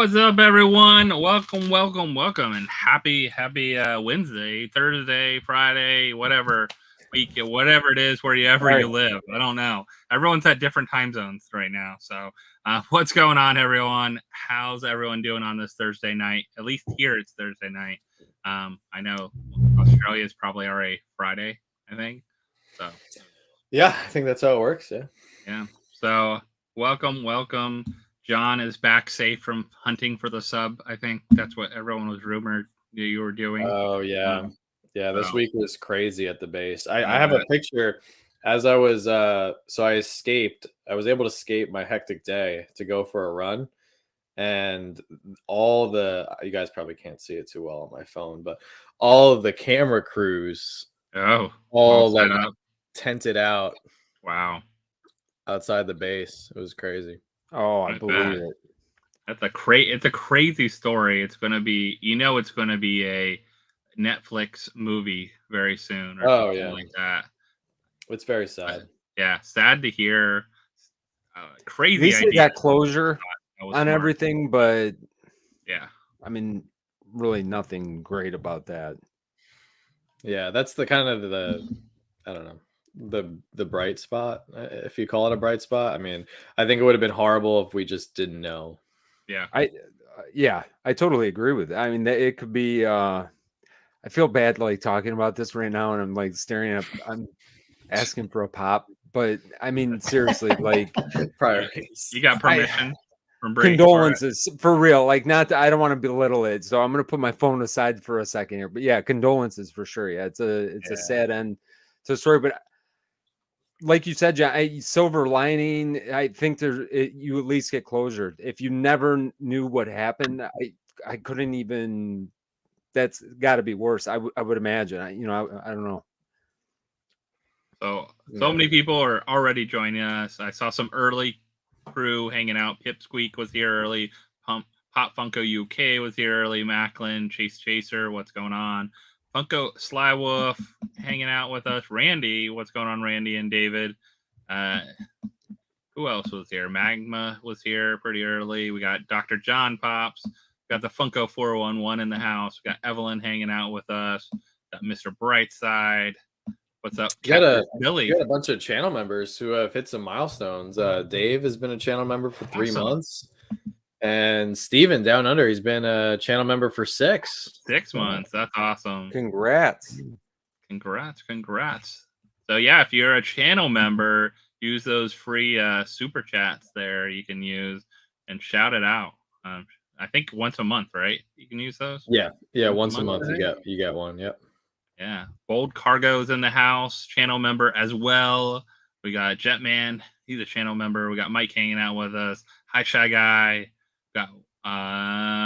What's up, everyone? Welcome, and happy Wednesday, Thursday, Friday, whatever week, whatever it is, wherever you live. I don't know. Everyone's at different time zones right now. So, what's going on, everyone? How's everyone doing on this Thursday night? At least here it's Thursday night. I know Australia is probably already Friday, I think. So, yeah, I think that's how it works. Yeah. So, welcome. John is back safe from hunting for the sub. I think that's what everyone was rumored you were doing. Oh, yeah. This week was crazy at the base. I have a picture as I was, so I escaped. I was able to escape my hectic day to go for a run. And you guys probably can't see it too well on my phone, but all of the camera crews, tented out. Wow. Outside the base. It was crazy. Oh, I believe it. It's a crazy story. It's going to be, it's going to be a Netflix movie very soon or something like that. It's very sad. Sad to hear. Crazy. At least they got closure on everything, but yeah, I mean, really nothing great about that. Yeah, that's the kind of I don't know, the bright spot, if you call it a bright spot. I mean, I think it would have been horrible if we just didn't know. Yeah, I totally agree with it. I mean, it could be. I feel bad like talking about this right now, and I'm like I'm asking for a pop, but I mean, seriously, like priorities. You got permission. Condolences for real. Like, I don't want to belittle it, so I'm gonna put my phone aside for a second here. But yeah, condolences for sure. Yeah, it's a sad end to the story, but like you said, John, silver lining. I think you at least get closure. If you never knew what happened, I couldn't even. That's got to be worse. I would imagine. I don't know. So many people are already joining us. I saw some early crew hanging out. Pipsqueak was here early. Pop Funko UK was here early. Macklin, Chaser, what's going on? Funko Sly Wolf hanging out with us. Randy, what's going on, Randy and David? Who else was here? Magma was here pretty early. We got Dr. John Pops. We got the Funko 411 in the house. We got Evelyn hanging out with us. Got Mr. Brightside. What's up? Billy. You got a bunch of channel members who have hit some milestones. Dave has been a channel member for 3 months. And Steven down under, he's been a channel member for 6 months. That's awesome. Congrats. So yeah, if you're a channel member, use those free super chats there you can use and shout it out. I think once a month, right? You can use those? Yeah, once a month you get one. Yep. Yeah. Bold Cargo's in the house, channel member as well. We got Jetman, he's a channel member. We got Mike hanging out with us. Hi Shy Guy. Got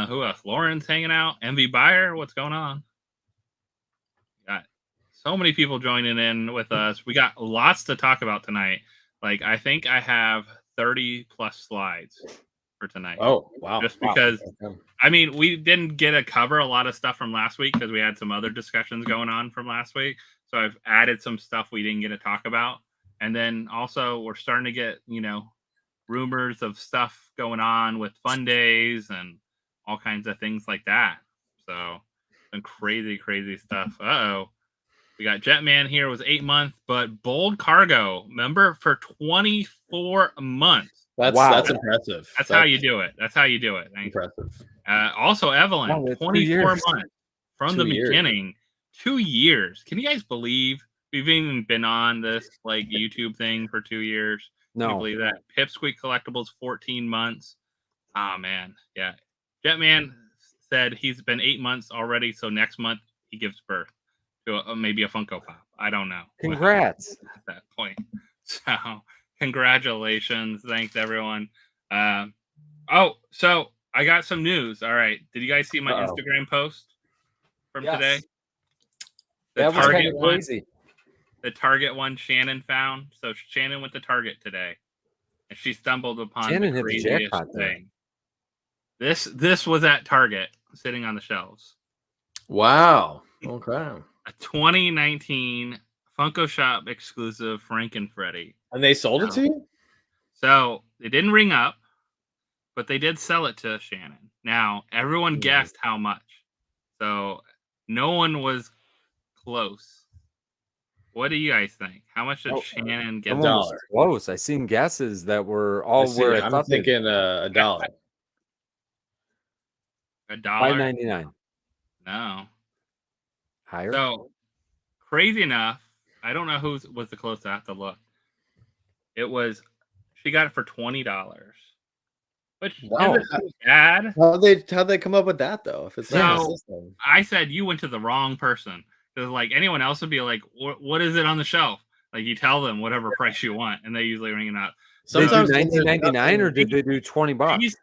who else? Lauren's hanging out. MV Buyer, what's going on? Got so many people joining in with us. We got lots to talk about tonight. Like, I think I have 30 plus slides for tonight. Oh, wow. Just because I mean, we didn't get to cover a lot of stuff from last week because we had some other discussions going on from last week. So I've added some stuff we didn't get to talk about. And then also we're starting to get, rumors of stuff going on with fun days and all kinds of things like that. So some crazy stuff. We got Jetman here, was 8 months, but Bold Cargo member for 24 months. That's impressive. That's how you do it. Thanks. Impressive. Also Evelyn, 24 months from the beginning. 2 years. Can you guys believe we've even been on this like YouTube thing for 2 years? No. Can you believe that? Pipsqueak Collectibles, 14 months. Oh, man. Yeah. Jetman said he's been 8 months already, so next month he gives birth to maybe a Funko Pop. I don't know. Congrats. At that point. So, congratulations. Thanks, everyone. So I got some news. All right. Did you guys see my Instagram post from today? That was kind of crazy. The Target one Shannon found. So Shannon went to Target today, and she stumbled upon the craziest thing. This was at Target, sitting on the shelves. Wow. Okay. A 2019 Funko Shop exclusive Frank and Freddy. And they sold it to you? So it didn't ring up, but they did sell it to Shannon. Now, everyone guessed how much. So no one was close. What do you guys think? How much did Shannon get? $1. Close. I seen guesses that were all where I'm thinking $1. $1? $5.99. No. Higher. So crazy enough, I don't know who was the closest. I have to look. It was, she got it for $20. Which isn't bad. How'd they come up with that though? If it's not So the system. I said you went to the wrong person. Because like anyone else would be like, what is it on the shelf? Like you tell them whatever price you want, and they usually ring it up. Sometimes $19.99 or did they do $20?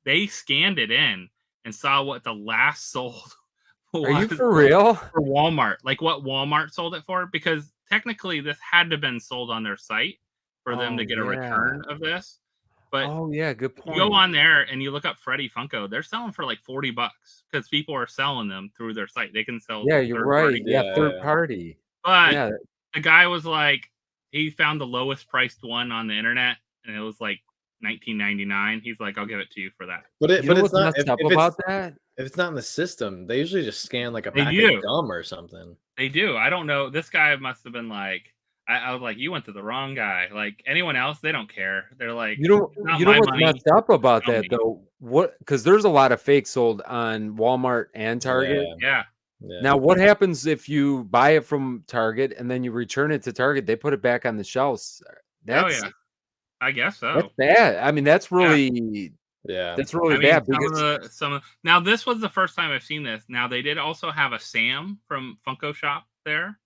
They scanned it in and saw what the last sold. Are you for real? For Walmart, like what Walmart sold it for? Because technically this had to have been sold on their site for them to get a return of this. But good point. You go on there and you look up Freddy Funko. They're selling for like $40 because people are selling them through their site. They can sell. Yeah, you're right. Third party. But the guy was like, he found the lowest priced one on the internet, and it was like $19.99. He's like, I'll give it to you for that. But it's not if it's not in the system. They usually just scan like a pack of gum or something. They do. I don't know. This guy must have been like. I was like, you went to the wrong guy. Like anyone else, they don't care. They're like, you know what's messed up about that though? What? Because there's a lot of fakes sold on Walmart and Target. Yeah. Now, what happens if you buy it from Target and then you return it to Target? They put it back on the shelves. I guess so. That's bad. I mean, that's really that's really bad. Because now this was the first time I've seen this. Now they did also have a Sam from Funko Shop there,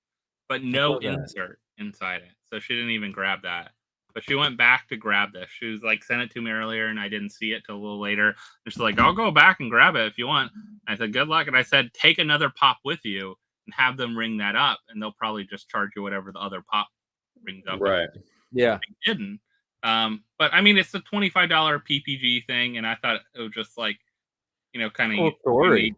but no insert inside it, so she didn't even grab that. But she went back to grab this. She was like, sent it to me earlier, and I didn't see it till a little later. And she's like, I'll go back and grab it if you want. I said, good luck. And I said, take another pop with you and have them ring that up, and they'll probably just charge you whatever the other pop rings up. Right. Yeah. They didn't. But I mean, it's a $25 PPG thing, and I thought it was just like, kind of story.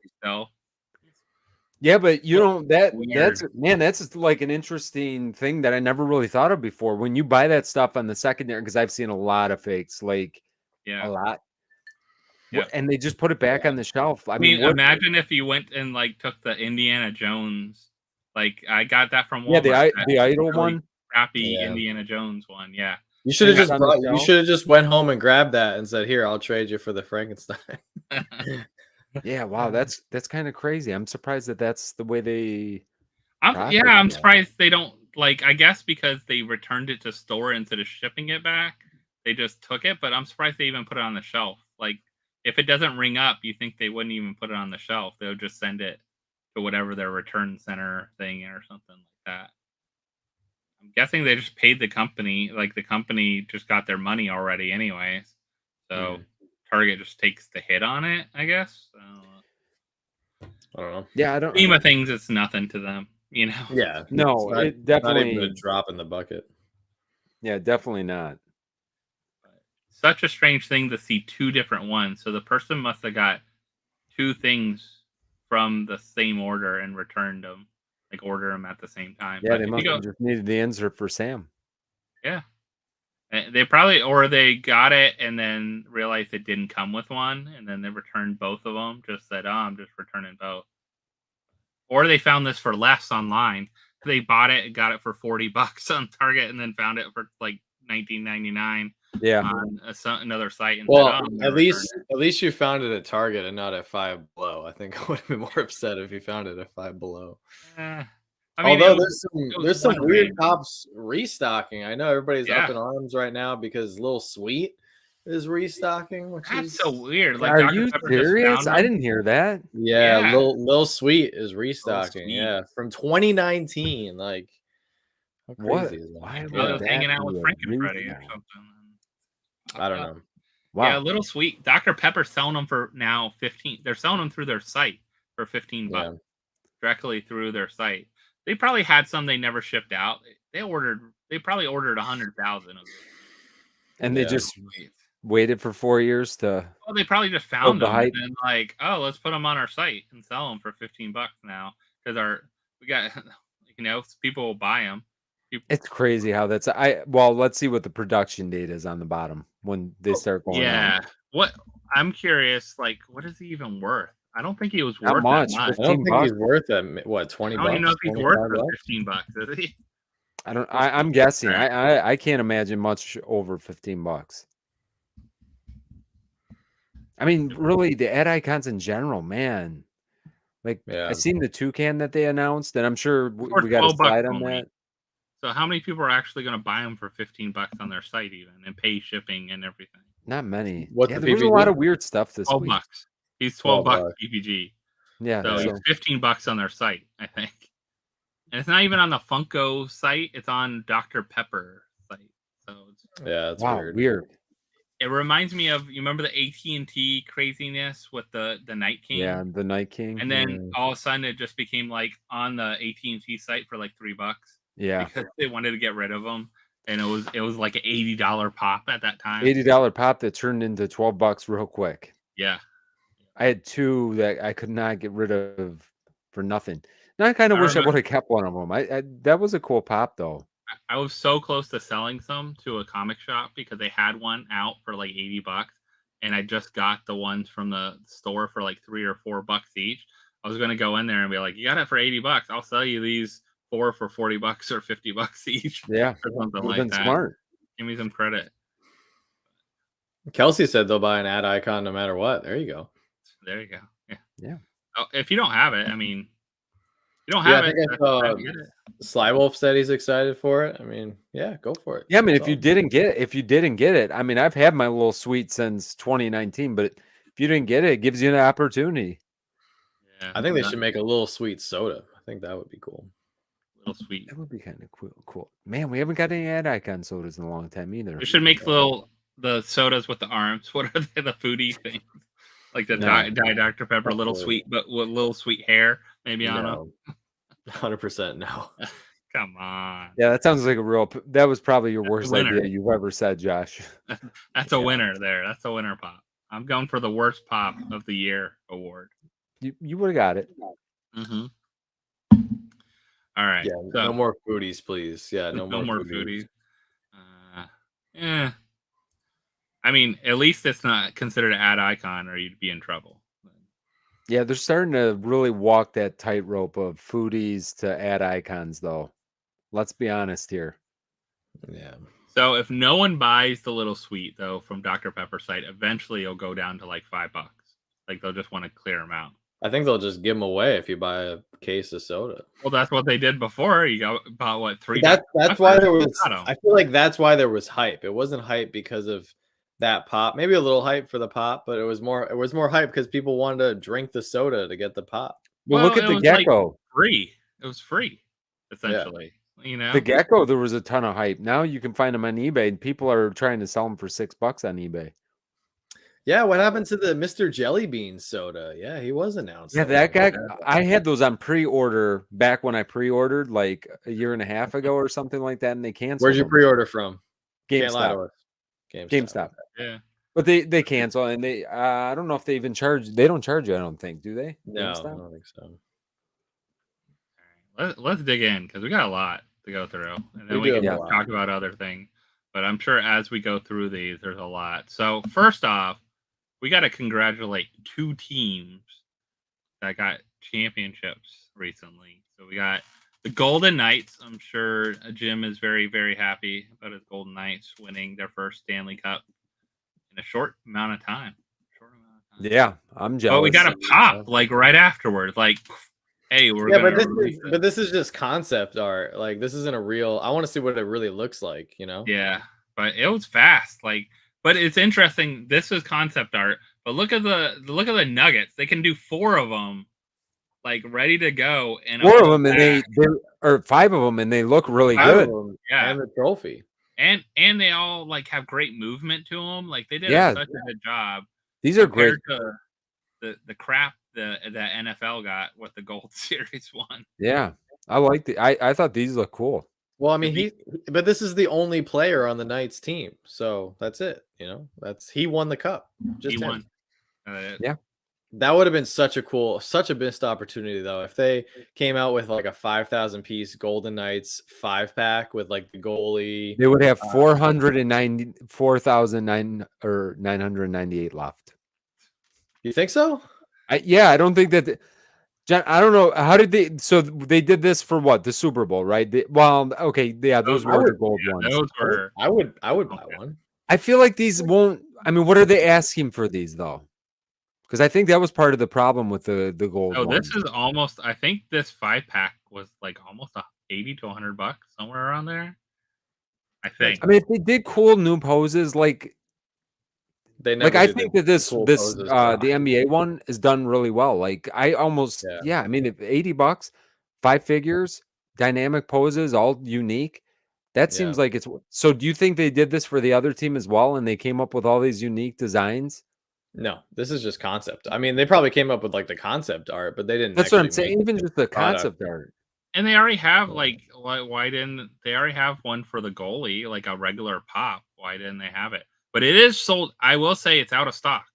Yeah, but that's just like an interesting thing that I never really thought of before. When you buy that stuff on the secondary, because I've seen a lot of fakes, like a lot. Yeah. And they just put it back on the shelf. I mean, imagine if you went and like took the Indiana Jones, like I got that from Walmart. Yeah, the Idol really one, crappy Indiana Jones one. Yeah, you should have just went home and grabbed that and said, "Here, I'll trade you for the Frankenstein." Yeah, wow, that's kind of crazy. I'm surprised that that's the way they. I'm surprised they don't like. I guess because they returned it to store instead of shipping it back, they just took it. But I'm surprised they even put it on the shelf. Like, if it doesn't ring up, you think they wouldn't even put it on the shelf. They'll just send it to whatever their return center thing or something like that. I'm guessing they just paid the company. Like the company just got their money already, anyways. So. Target just takes the hit on it, I guess. I don't know. Yeah, I don't. Scheme of things, it's nothing to them, Yeah, no, it definitely not even a drop in the bucket. Yeah, definitely not. Such a strange thing to see two different ones. So the person must have got two things from the same order and returned them, like order them at the same time. Yeah, they must have just needed the insert for Sam. Yeah. They probably, or they got it and then realized it didn't come with one, and then they returned both of them. Just said, "Oh, I'm just returning both." Or they found this for less online. They bought it and got it for $40 on Target, and then found it for like $19.99. Yeah, on another site. And well, said, at least you found it at Target and not at Five Below. I think I would have been more upset if you found it at Five Below. I mean, although there's some weird pops restocking. I know everybody's up in arms right now because Lil Sweet is restocking. That's so weird. Like, are Dr. you Pepper serious? I didn't hear that. Yeah. Lil Sweet is restocking. Yeah, from 2019. Like, how crazy is that? Why was hanging out with Frank and Freddy or something? I don't know. Wow. Yeah, Little Sweet. Dr. Pepper's selling them for now 15. They're selling them through their site for $15 directly through their site. They probably had some they never shipped out. They probably ordered 100,000 of them. And they just waited for 4 years to. Well, they probably just found them and then like, oh, let's put them on our site and sell them for $15 now because we got people will buy them. It's crazy how that's. Well, let's see what the production date is on the bottom when they start going. Yeah, What I'm curious, like, what is he even worth? I don't think he was Not worth much. that much. I don't think $15. he's worth that. What, 20 I bucks? don't even know if he's worth 25 the bucks? $15, is he? I'm guessing. I can't imagine much over $15. I mean, really, the ad icons in general, man. Like, Yeah. I seen the toucan that they announced, and I'm sure For we got a 12 bucks slide on only. that. So how many people are actually going to buy them for $15 on their site even and pay shipping and everything? Not many. What's Yeah, the there was a PPG? lot of weird stuff this 12 week. bucks. He's 12 bucks bucks. PPG. Yeah, So so he's $15 on their site, I think. And it's not even on the Funko site. It's on Dr. Pepper site. So Yeah, that's wow, weird. It reminds me of, you remember the AT&T craziness with the Night King? Yeah, the Night King. And then all of a sudden it just became like on the AT&T site for like $3. Yeah. Because they wanted to get rid of them. And it was like an $80 pop at that time. $80 pop that turned into $12 real quick. Yeah. I had two that I could not get rid of for nothing. Now I kind of wish I would have kept one of them. I that was a cool pop though. I was so close to selling some to a comic shop because they had one out for like $80, and I just got the ones from the store for like $3 or $4 each. I was gonna go in there and be like, "You got it for $80. I'll sell you these 4 for $40 or $50 each." Yeah, or something like been that. smart. Give me some credit. Kelsey said they'll buy an ad icon no matter what. There you go. There you go. Yeah. Yeah. Oh, if you don't have it, I mean, you don't have it. Slywolf said he's excited for it. I mean, yeah, go for it. Yeah, I mean, if you didn't get it, I mean, I've had my little sweet since 2019, but if you didn't get it, it gives you an opportunity. Yeah, I think they should make a little sweet soda. I think that would be cool. Little sweet. That would be kind of cool. Man, we haven't got any ad icon sodas in a long time either. We should make the sodas with the arms. What are they? The foodie things, like the Diet Dr. Pepper, little sweet, but with little sweet hair maybe on them. 100% no. Come on. Yeah, that sounds like that was probably your worst idea you've ever said, Josh. That's a winner there. That's a winner pop. I'm going for the worst pop of the year award. You would have got it. Mm-hmm. All right. Yeah, so, no more foodies, please. Yeah, no more foodies. I mean, at least it's not considered an ad icon or you'd be in trouble. Yeah, they're starting to really walk that tightrope of foodies to ad icons, though. Let's be honest here. Yeah. So if no one buys the little sweet, though, from Dr. Pepper site, eventually it'll go down to like $5. Like they'll just want to clear them out. I think they'll just give them away if you buy a case of soda. Well, that's what they did before. You bought what, $3? That's why there was. I feel like that's why there was hype. It wasn't hype because of that pop. Maybe a little hype for the pop, but it was more hype because people wanted to drink the soda to get the pop. Well, look at the gecko. Like free. It was free, essentially. Yeah. You know, the gecko. There was a ton of hype. Now you can find them on eBay, and people are trying to sell them for $6 on eBay. Yeah, what happened to the Mr. Jellybean soda? Yeah, he was announced. Yeah, that guy. I had those on pre-order back when I pre-ordered like a year and a half ago or something like that, and they canceled. Where'd you pre-order from? GameStop. GameStop. Yeah, but they cancel, and they I don't know if they even charge. They don't charge you, I don't think, do they? No, GameStop? I don't think so. All right, let's dig in because we got a lot to go through, and then we can talk about other things. But I'm sure as we go through these, there's a lot. So first off, we got to congratulate 2 teams that got championships recently. So we got the Golden Knights. I'm sure Jim is very, very happy about his Golden Knights winning their first Stanley Cup in a short amount of time. Yeah, I'm jealous. But we got a pop like right afterwards. Like, hey, we're but this is just concept art. Like, this isn't a real. I want to see what it really looks like. You know? Yeah, but it was fast. Like. But it's interesting. This is concept art. But look at the Nuggets. They can do 4 of them, like ready to go. And 4 of them, and they or 5 of them, and they look really good. Yeah, and the trophy. And they all like have great movement to them. Like they did such a good job. These are great. To the crap the NFL got with the Gold Series one. Yeah, I like I thought these look cool. Well, I mean, but this is the only player on the Knights team, so that's it. You know, he won the cup. Just he him. won. Yeah, That would have been such a missed opportunity though. If they came out with like a 5,000 piece Golden Knights 5-pack with like the goalie, They would have 494,998 left. You think so? Yeah, I don't think that. John, I don't know. How did they? So they did this for what? The Super Bowl, right? Okay, yeah, those were the gold ones. Those were. I would buy one. I feel like these won't. I mean, what are they asking for these though? Because I think that was part of the problem with the gold. Oh, this is almost. I think this 5-pack was like almost $80 to $100, somewhere around there. I think. I mean, if they did cool new poses, like they never I think that the NBA one is done really well. Like I almost, I mean, if $80, 5 figures, dynamic poses, all unique. That seems like it's. So do you think they did this for the other team as well, and they came up with all these unique designs? No, this is just concept. I mean, they probably came up with like the concept art, but they didn't. That's what I'm saying. Even just the concept art. And they already have like, why didn't they already have one for the goalie, like a regular pop? Why didn't they have it? But it is sold. I will say it's out of stock.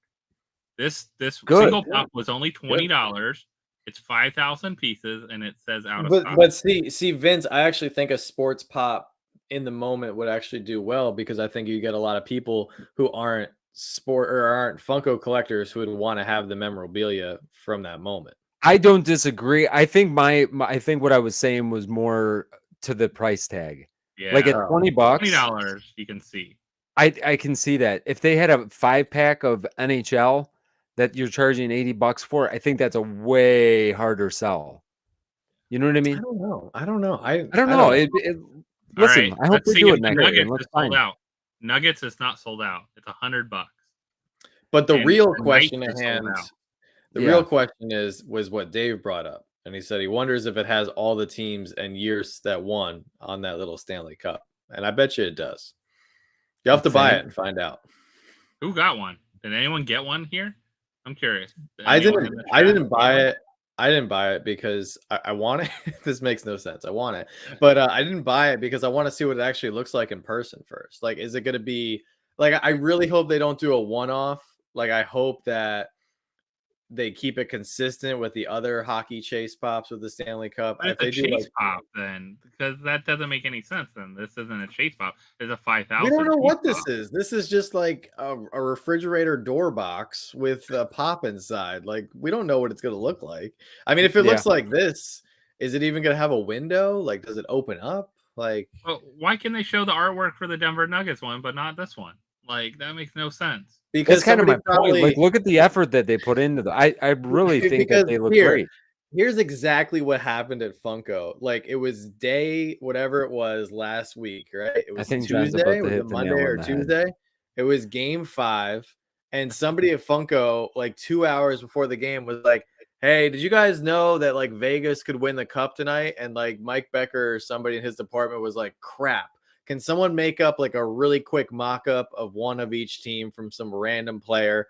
This single pop was only $20. It's 5,000 pieces, and it says out of stock. But see, Vince, I actually think a sports pop in the moment would actually do well, because I think you get a lot of people who aren't aren't Funko collectors who would want to have the memorabilia from that moment. I don't disagree. I think I think what I was saying was more to the price tag. Yeah, like at $20, $20, you can see. I can see that. If they had a 5-pack of NHL that you're charging $80 for, I think that's a way harder sell. You know what I mean? I don't know. I don't know. Listen, right, I hope they do it next year. Nuggets is sold out. Nuggets is not sold out. It's $100. But the real question at hand, real question was what Dave brought up, and he said he wonders if it has all the teams and years that won on that little Stanley Cup, and I bet you it does. You have to buy it and find out. Who got one? Did anyone get one here? I'm curious. I didn't buy it. I didn't buy it because I want it. This makes no sense. I want it, but I didn't buy it because I want to see what it actually looks like in person first. Like, is it going to be like? I really hope they don't do a one-off. Like, I hope that they keep it consistent with the other hockey chase pops with the Stanley Cup. If they do chase pop, then because that doesn't make any sense. Then this isn't a chase pop. It's a 5,000. We don't know what this is. This is just like a refrigerator door box with a pop inside. Like, we don't know what it's going to look like. I mean, if it looks like this, is it even going to have a window? Like, does it open up? Like, well, why can they show the artwork for the Denver Nuggets one, but not this one? Like, that makes no sense. Because that's kind of my point. Like, look at the effort that they put into the. I really think that they look great. Here's exactly what happened at Funko. Like, it was day whatever it was last week, right? It was Tuesday, was it Monday or Tuesday? It was Game 5, and somebody at Funko, like 2 hours before the game, was like, "Hey, did you guys know that like Vegas could win the cup tonight?" And like Mike Becker or somebody in his department was like, "Crap. Can someone make up like a really quick mock-up of one of each team from some random player?"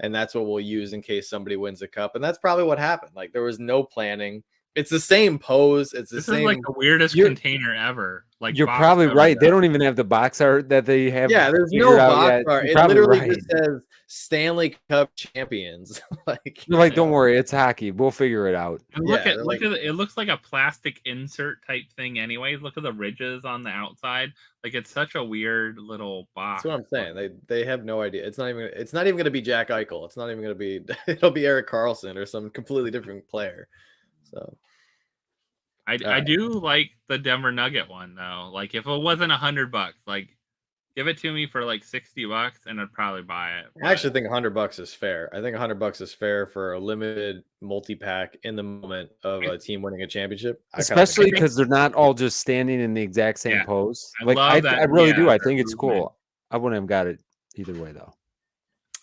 And that's what we'll use in case somebody wins a cup. And that's probably what happened. Like, there was no planning. It's the same pose. It's the same. Is like the weirdest container ever. Like, you're probably right. They don't even have the box art that they have. Yeah, there's no box art. It literally just says Stanley Cup champions. Like, you're like, don't worry, it's hockey. We'll figure it out. And look at it looks like a plastic insert type thing. Anyways, look at the ridges on the outside. Like, it's such a weird little box. That's what I'm saying. They have no idea. It's not even going to be Jack Eichel. It's not even going to be. It'll be Erik Karlsson or some completely different player. So. I do like the Denver Nugget one though. Like, if it wasn't $100, like, give it to me for like $60 and I'd probably buy it. I actually think $100 is fair. I think $100 is fair for a limited multi-pack in the moment of a team winning a championship. Especially because they're not all just standing in the exact same pose. Like, I really do. I think it's cool. I wouldn't have got it either way though.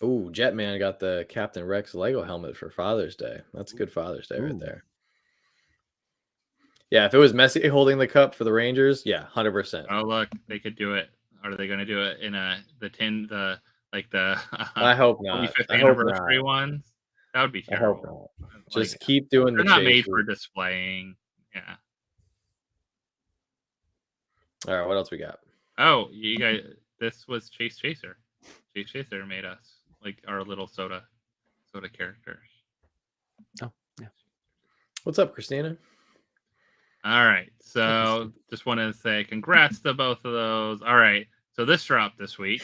Ooh, Jetman got the Captain Rex Lego helmet for Father's Day. That's a good Father's Day right there. Yeah, if it was Messi holding the cup for the Rangers, 100%. Oh, look, they could do it. Are they going to do it in the I hope not. 25th anniversary ones? That would be terrible. I hope not. Just keep doing they're not made for displaying. Yeah. All right, what else we got? Oh, you guys, this was Chase Chaser. Chase Chaser made us like our little soda characters. Oh, yeah. What's up, Christina? All right. So just want to say congrats to both of those. All right. So this dropped this week.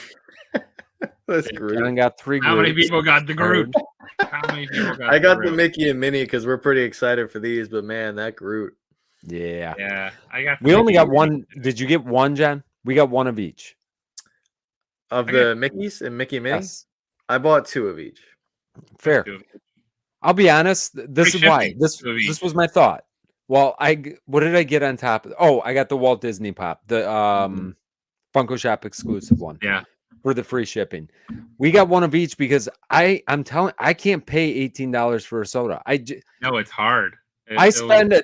That's Groot. Kevin got 3 How many Groots. people got the Groot? How many people got I got the Groot? Mickey and Minnie because we're pretty excited for these, but man, that Groot. Yeah. Yeah. I got. We only got one. Did you get one, Jen? We got one of each. Of the Mickeys and Mickey and Minnie? Yes. I bought 2 of each. Fair. I'll be honest. This is why. This was my thought. Well, what did I get on top of? Oh, I got the Walt Disney Pop, the Funko Shop exclusive one. Yeah. For the free shipping. We got one of each because I'm telling, I can't pay $18 for a soda. No, it's hard. I spend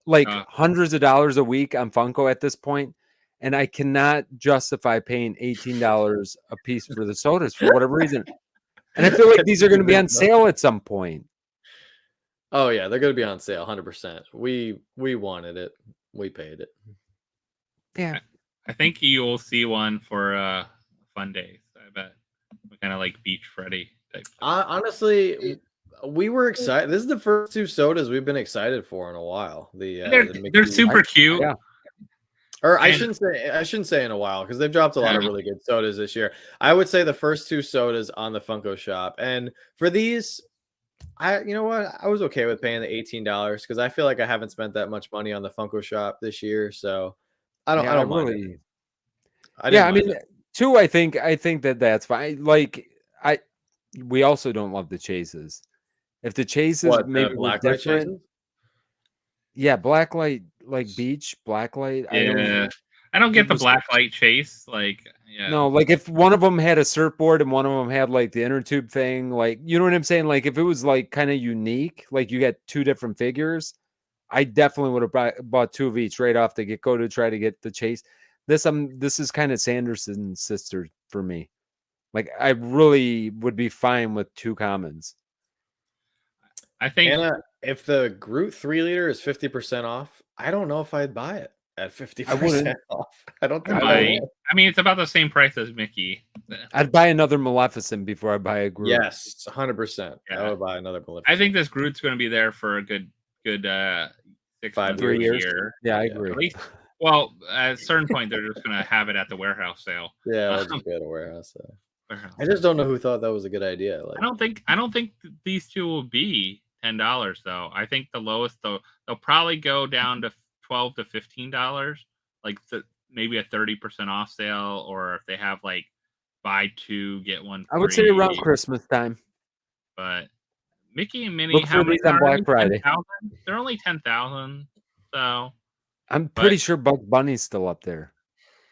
hundreds of dollars a week on Funko at this point, and I cannot justify paying $18 a piece for the sodas for whatever reason. And I feel like these are going to be on sale at some point. Oh yeah, they're going to be on sale 100%. We wanted it. We paid it. Yeah. I think you'll see one for Fun Days. I bet. Kind of like Beach Freddy type. Honestly, we were excited. This is the first 2 sodas we've been excited for in a while. They're super cute. Yeah. Or I shouldn't say in a while because they've dropped a lot of really good sodas this year. I would say the first 2 sodas on the Funko Shop, and for these, you know what? I was okay with paying the $18 because I feel like I haven't spent that much money on the Funko Shop this year, so I don't mind really. it. I mean, 2. I think that's fine. Like we also don't love the chases. If the chases maybe were different. Yeah, blacklight, like beach, blacklight. Yeah. I don't get the blacklight chase. Like, yeah. No, like if one of them had a surfboard and one of them had like the inner tube thing, like, you know what I'm saying? Like if it was like kind of unique, like you got 2 different figures, I definitely would have bought 2 of each right off the get-go to try to get the chase. This is kind of Sanderson's sister for me. Like I really would be fine with 2 commons. I think Anna, if the Groot 3-liter is 50% off, I don't know if I'd buy it at 50% off. I don't think I mean, it's about the same price as Mickey. I'd buy another Maleficent before I buy a Groot. Yes, 100%. Yeah. I would buy another Maleficent. I think this Groot's going to be there for a good 3 years. Yeah, I agree. At least, well, at a certain point, they're just going to have it at the warehouse sale. Yeah, let's just go to warehouse sale. I just don't know who thought that was a good idea. Like, I don't think these 2 will be $10 though. I think the lowest they'll probably go down to $12 to $15, like maybe a 30% off sale, or if they have like buy 2 get 1 free. I would say around Christmas time. But Mickey and Minnie, look for these on Black Friday. 10,000? They're only 10,000, so I'm pretty sure Bugs Bunny's still up there.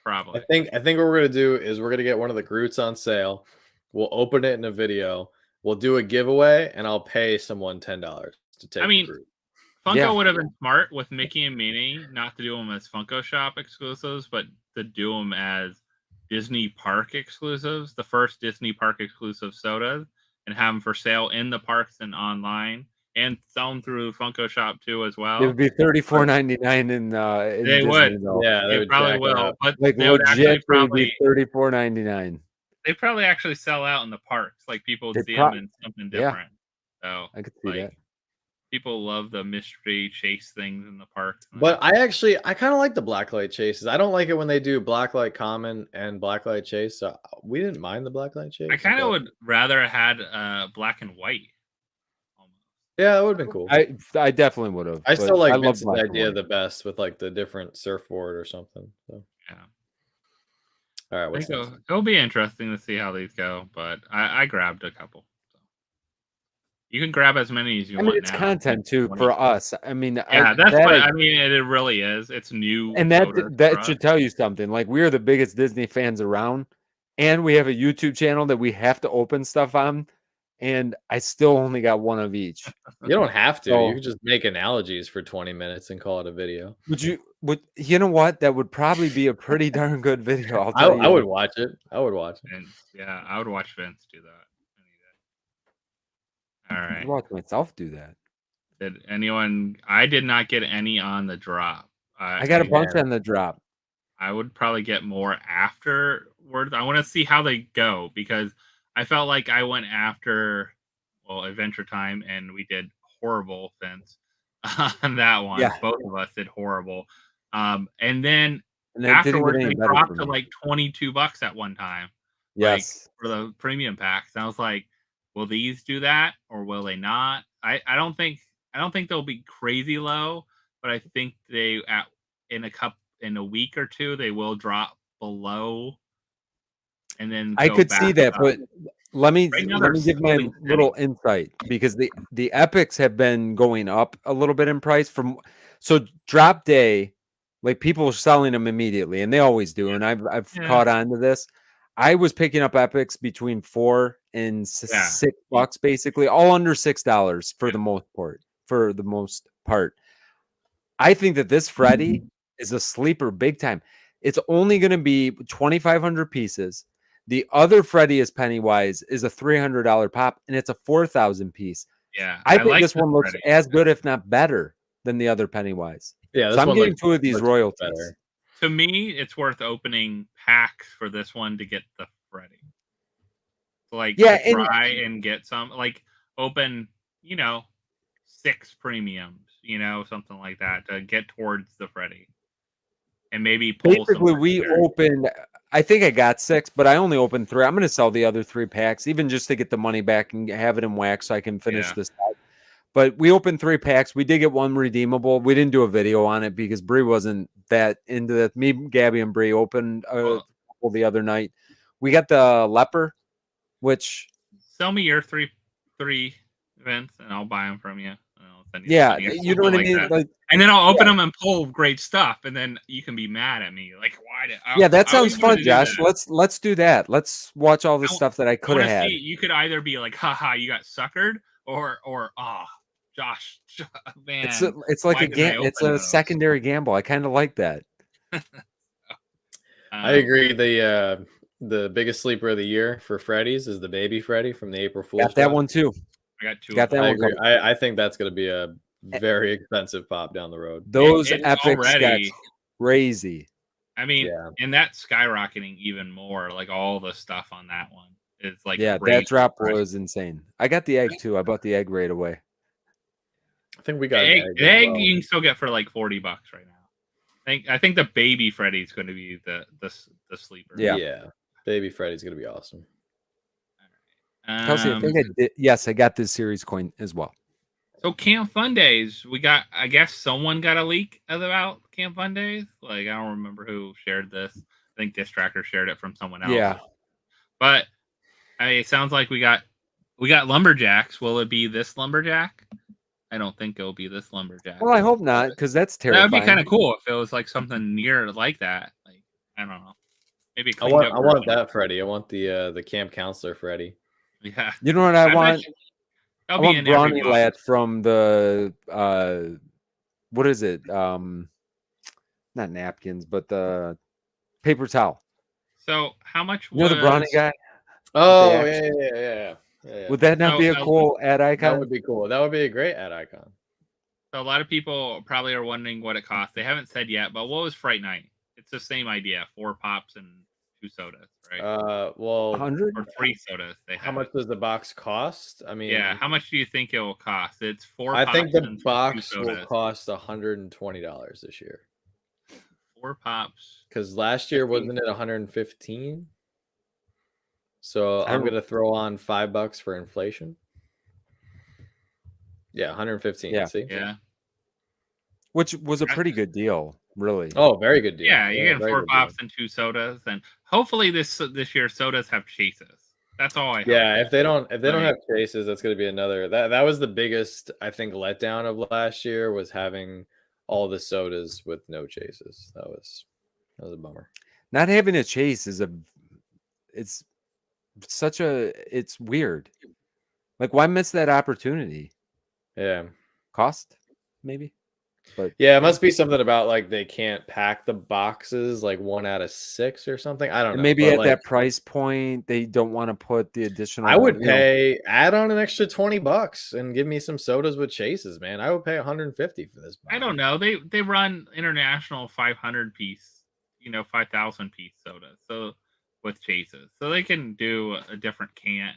Probably. I think what we're gonna do is we're gonna get one of the Groots on sale. We'll open it in a video. We'll do a giveaway, and I'll pay someone $10 to take. I mean, Funko would have been smart with Mickey and Minnie not to do them as Funko Shop exclusives, but to do them as Disney Park exclusives, the first Disney Park exclusive sodas, and have them for sale in the parks and online, and sell them through Funko Shop too as well. It would be $34.99 in they Disney, would. Though. Yeah, they probably will. But like they would actually probably $34.99. They probably actually sell out in the parks. Like people would see them in something different. So I could see that. People love the mystery chase things in the parks. But I kind of like the blacklight chases. I don't like it when they do blacklight common and blacklight chase. So we didn't mind the blacklight chase. I kind of would rather have had black and white. Yeah, that would have been cool. I definitely would have. I still like Vince's idea the best with like the different surfboard or something. So. Yeah. All right. It'll be interesting to see how these go, but I grabbed a couple. So. You can grab as many as you want. It's content too for us. I mean, yeah, that's what I mean. It really is. It's new, and that should tell you something. Like, we are the biggest Disney fans around, and we have a YouTube channel that we have to open stuff on. And I still only got one of each. You don't have to. You can just make analogies for 20 minutes and call it a video. You know what? That would probably be a pretty darn good video. I would watch it. I would watch it. And, yeah, I would watch Vince do that. All right. I'd watch myself do that. Did anyone? I did not get any on the drop. I got a bunch on the drop. I would probably get more afterwards. I want to see how they go because I felt like I went after Adventure Time and we did horrible offense on that one. Yeah. Both of us did horrible. And then And it didn't afterwards, get any they better dropped for to me. like $22 at one time. Yes. Like for the premium packs. And I was like, will these do that or will they not? I don't think they'll be crazy low, but I think they in a week or two they will drop below and then I could see that, up. but let me Right now give my they're little insight, because the epics have been going up a little bit in price so drop day, like people are selling them immediately, and they always do, and I've caught on to this. I was picking up epics between $4 and $6, basically all under $6 for the most part. I think that this Freddy is a sleeper big time. It's only going to be 2,500 pieces. The other Freddy is Pennywise is a $300 pop, and it's a 4,000 piece. Yeah, I think like this one looks Freddy as good, if not better, than the other Pennywise. Yeah, so I'm getting 2 of these royalties. Better. To me, it's worth opening packs for this one to get the Freddy. So like, try and get some. Like, open, 6 premiums, something like that to get towards the Freddy. And maybe pull basically we opened, I think I got 6, but I only opened 3. I'm going to sell the other 3 packs, even just to get the money back and have it in wax so I can finish this out. But we opened 3 packs. We did get 1 redeemable. We didn't do a video on it because Bree wasn't that into that. Me, Gabby, and Bree opened the other night. We got the leper, which sell me your three events, and I'll buy them from you. Yeah, you know what I mean. Like, and then I'll open them and pull great stuff, and then you can be mad at me. Like, why did? Yeah, that sounds fun, Josh. Let's do that. Let's watch all the stuff that I could have had. You could either be like, haha, you got suckered, or Josh, man, it's like it's a secondary gamble. I kind of like that. I agree. The biggest sleeper of the year for Freddy's is the baby Freddy from the April Fool's. Got that one too. I got 2. Got that one. I think that's going to be a very expensive pop down the road. Those epics got crazy. I mean, and that's skyrocketing even more. Like all the stuff on that one is like, that drop was insane. I got the egg too. I bought the egg right away. I think we got the egg you can still get for like $40 right now. I think the baby Freddy's going to be the sleeper. Yeah, baby Freddy's going to be awesome. Kelsey, I think I did. Yes, I got this series coin as well. So Camp Fun Days, we got. I guess someone got a leak about Camp Fun Days. Like, I don't remember who shared this. I think Diss Tracker shared it from someone else. Yeah, but it sounds like we got lumberjacks. Will it be this lumberjack? I don't think it'll be this lumberjack. Well, I hope not, because that's terrifying. That'd be kind of cool if it was like something near like that. Like, I don't know. Maybe I want that Freddy. I want the camp counselor Freddy. Yeah. You know what I want? I want Brawny Lad from the what is it? Not napkins, but the paper towel. So how much? You know the Brawny guy? Oh yeah. Would that not be a cool ad icon? That would be cool. That would be a great ad icon. So a lot of people probably are wondering what it costs. They haven't said yet, but what was Fright Night? It's the same idea: 4 pops and 2 sodas, right? Well, 100 or 3 sodas. How much does the box cost? I mean, how much do you think it will cost? It's 4. I pops think the and box will cost $120 this year. 4 pops. Because last year wasn't it 115? So I'm gonna throw on $5 for inflation. Yeah, 115. Yeah. See? Yeah. Which was a pretty good deal, really. Oh, very good deal. Yeah, you're getting 4 pops and 2 sodas, and hopefully this year sodas have chases. That's all I hope. Yeah, if they don't have chases, that's gonna be another that was the biggest, I think, letdown of last year, was having all the sodas with no chases. That was a bummer. Not having a chase is it's weird. Like, why miss that opportunity? Yeah. Cost, maybe. But yeah, it must be something about like they can't pack the boxes like 1 out of 6 or something. I don't know. Maybe at that price point, they don't want to put the additional. I would add on an extra $20 and give me some sodas with chases, man. I would pay $150 for this. I don't know. They run international 500 piece, 5,000 piece sodas. So with chases, so they can do a different can.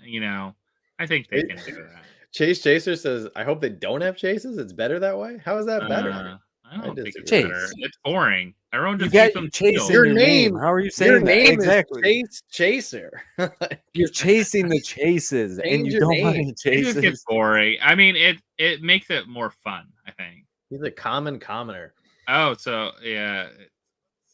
I think they can do that. Chase Chaser says, I hope they don't have chases. It's better that way. How is that better? I don't think it's Chase. better. It's boring. Everyone You just got keeps them Chase sealed. in your name. How are you saying your that? name Exactly. is Chase Chaser. You're chasing the chases, and Change you your don't name. want any It just gets chases. boring. I mean, it makes it more fun, I think. He's a commoner. Oh, so yeah,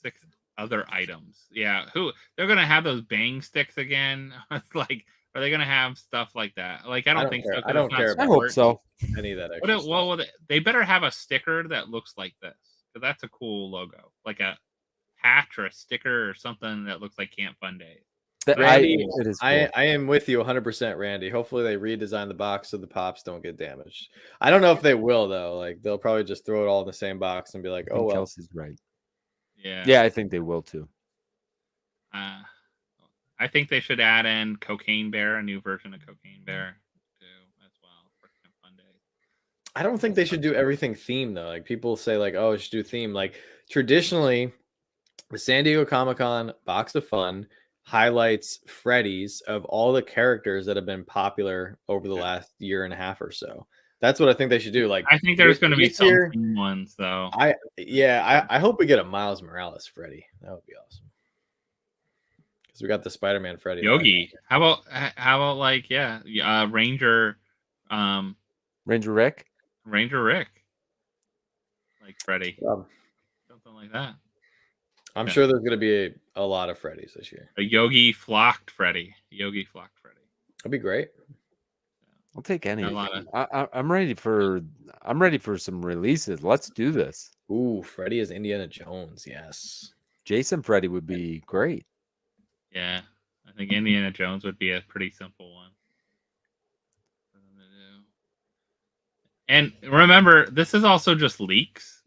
6 other items. Yeah, they're gonna have those bang sticks again? Like, are they gonna have stuff like that? Like, I don't think so. 'cause I don't it's not care I about hope sports. so. any of that What extra well, stuff. they better have a sticker that looks like this, because that's a cool logo, like a patch or a sticker or something that looks like Camp Fun Day. Randy, it is cool. I am with you 100%, Randy. Hopefully they redesign the box so the pops don't get damaged. I don't know if they will though. Like they'll probably just throw it all in the same box and be like, I "Oh think well." Kelsey's right. Yeah, I think they will too. I think they should add in Cocaine Bear, a new version of Cocaine Bear, too, as well for Camp Fun Day. I don't think they should do everything theme though. Like people say, like, "Oh, it should do theme." Like traditionally, the San Diego Comic-Con Box of Fun highlights Freddy's of all the characters that have been popular over the last year and a half or so. That's what I think they should do. Like I think there's going to be some here, theme ones though. I hope we get a Miles Morales Freddy. That would be awesome. Because we got the Spider-Man Freddy. Yogi. How about like Ranger Ranger Rick? Ranger Rick. Like Freddy. Something like that. I'm sure there's going to be a lot of Freddys this year. A Yogi Flocked Freddy. Yogi Flocked Freddy. That'd be great. I'll take any. A lot of- I'm ready for some releases. Let's do this. Ooh, Freddy is Indiana Jones. Yes. Jason Freddy would be great. Yeah. I think Indiana Jones would be a pretty simple one. And remember, this is also just leaks.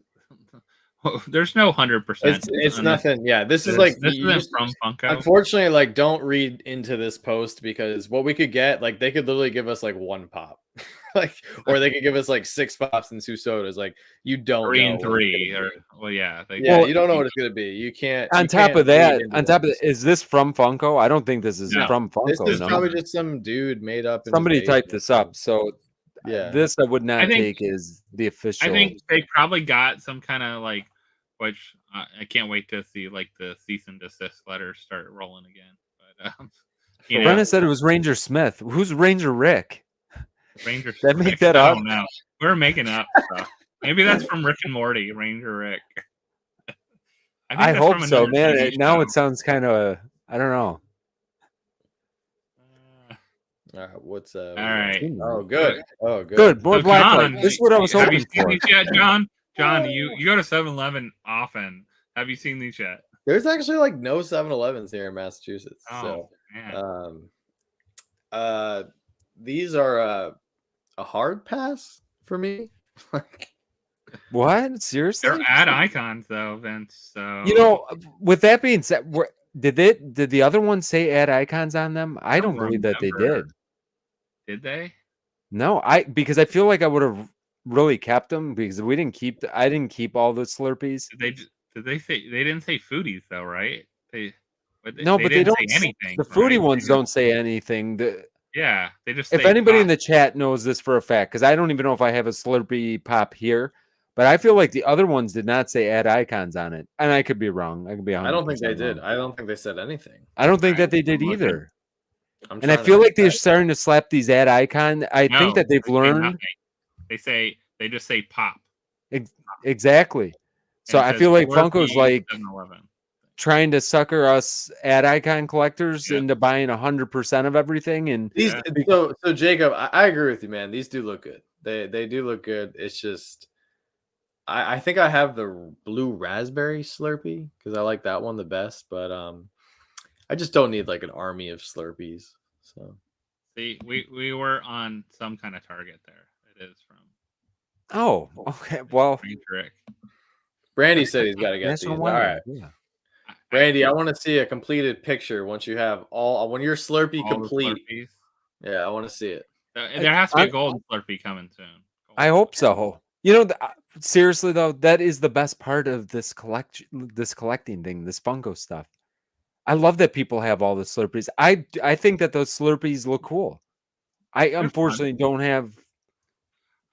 There's no 100%. It's nothing. Yeah, this is like this isn't from Funko. Unfortunately, like don't read into this post because what we could get, like they could literally give us like 1 pop, like, or they could give us like 6 pops and 2 sodas. Like you don't 3 know and 3, or well, yeah, you don't know what it's gonna be. You can't. On top of that, is this from Funko? I don't think this is from Funko. This is probably just some dude made up. Somebody typed this up, so yeah, this I would not take as the official. I think they probably got some kind of like, which I can't wait to see like the cease and desist letters start rolling again. But Brennan said it was Ranger Smith. Who's Ranger Rick? Ranger Did I make that up? I don't know. We're making up stuff. Maybe that's from Rick and Morty, Ranger Rick. I hope so, man. Now it sounds kind of, I don't know. All right, what's all right? Oh, good. Oh, good. Good. More So Blacklight. This is what I was hoping for. Have you seen these yet, John, you go to 7-Eleven often. Have you seen these yet? There's actually like no 7-Elevens here in Massachusetts. Oh, so, man. These are a hard pass for me. What? Seriously? They're ad icons though, Vince. So with that being said, did the other ones say ad icons on them? I don't believe that they did. Did they? No, because I feel like I would have really kept them because I didn't keep all the Slurpees. Did they say they didn't say foodies though, right? They don't say anything. The foodie ones don't say anything. Yeah, they just. If anybody in the chat knows this for a fact, because I don't even know if I have a Slurpee pop here, but I feel like the other ones did not say add icons on it, and I could be wrong. I could be. I don't think they did. I don't think they said anything. I don't think that they did either. And I feel like they're starting to slap these ad icon. I think that they've learned. They just say pop. Exactly. So I feel like Funko's like trying to sucker us ad icon collectors into buying 100% of everything. And so Jacob, I agree with you, man. These do look good. They do look good. It's just I think I have the blue raspberry Slurpee because I like that one the best. But I just don't need like an army of Slurpees. So see, we were on some kind of target there. It is from. Oh, okay. Well, Brandy said he's got to get these. All right. Yeah. Randy, I want to see a completed picture once you have when your Slurpee complete. Yeah, I want to see it. There has to be a golden Slurpee coming soon. I hope so. You know, seriously though, that is the best part of this collecting thing, this Funko stuff. I love that people have all the Slurpees. I think that those Slurpees look cool. I unfortunately don't have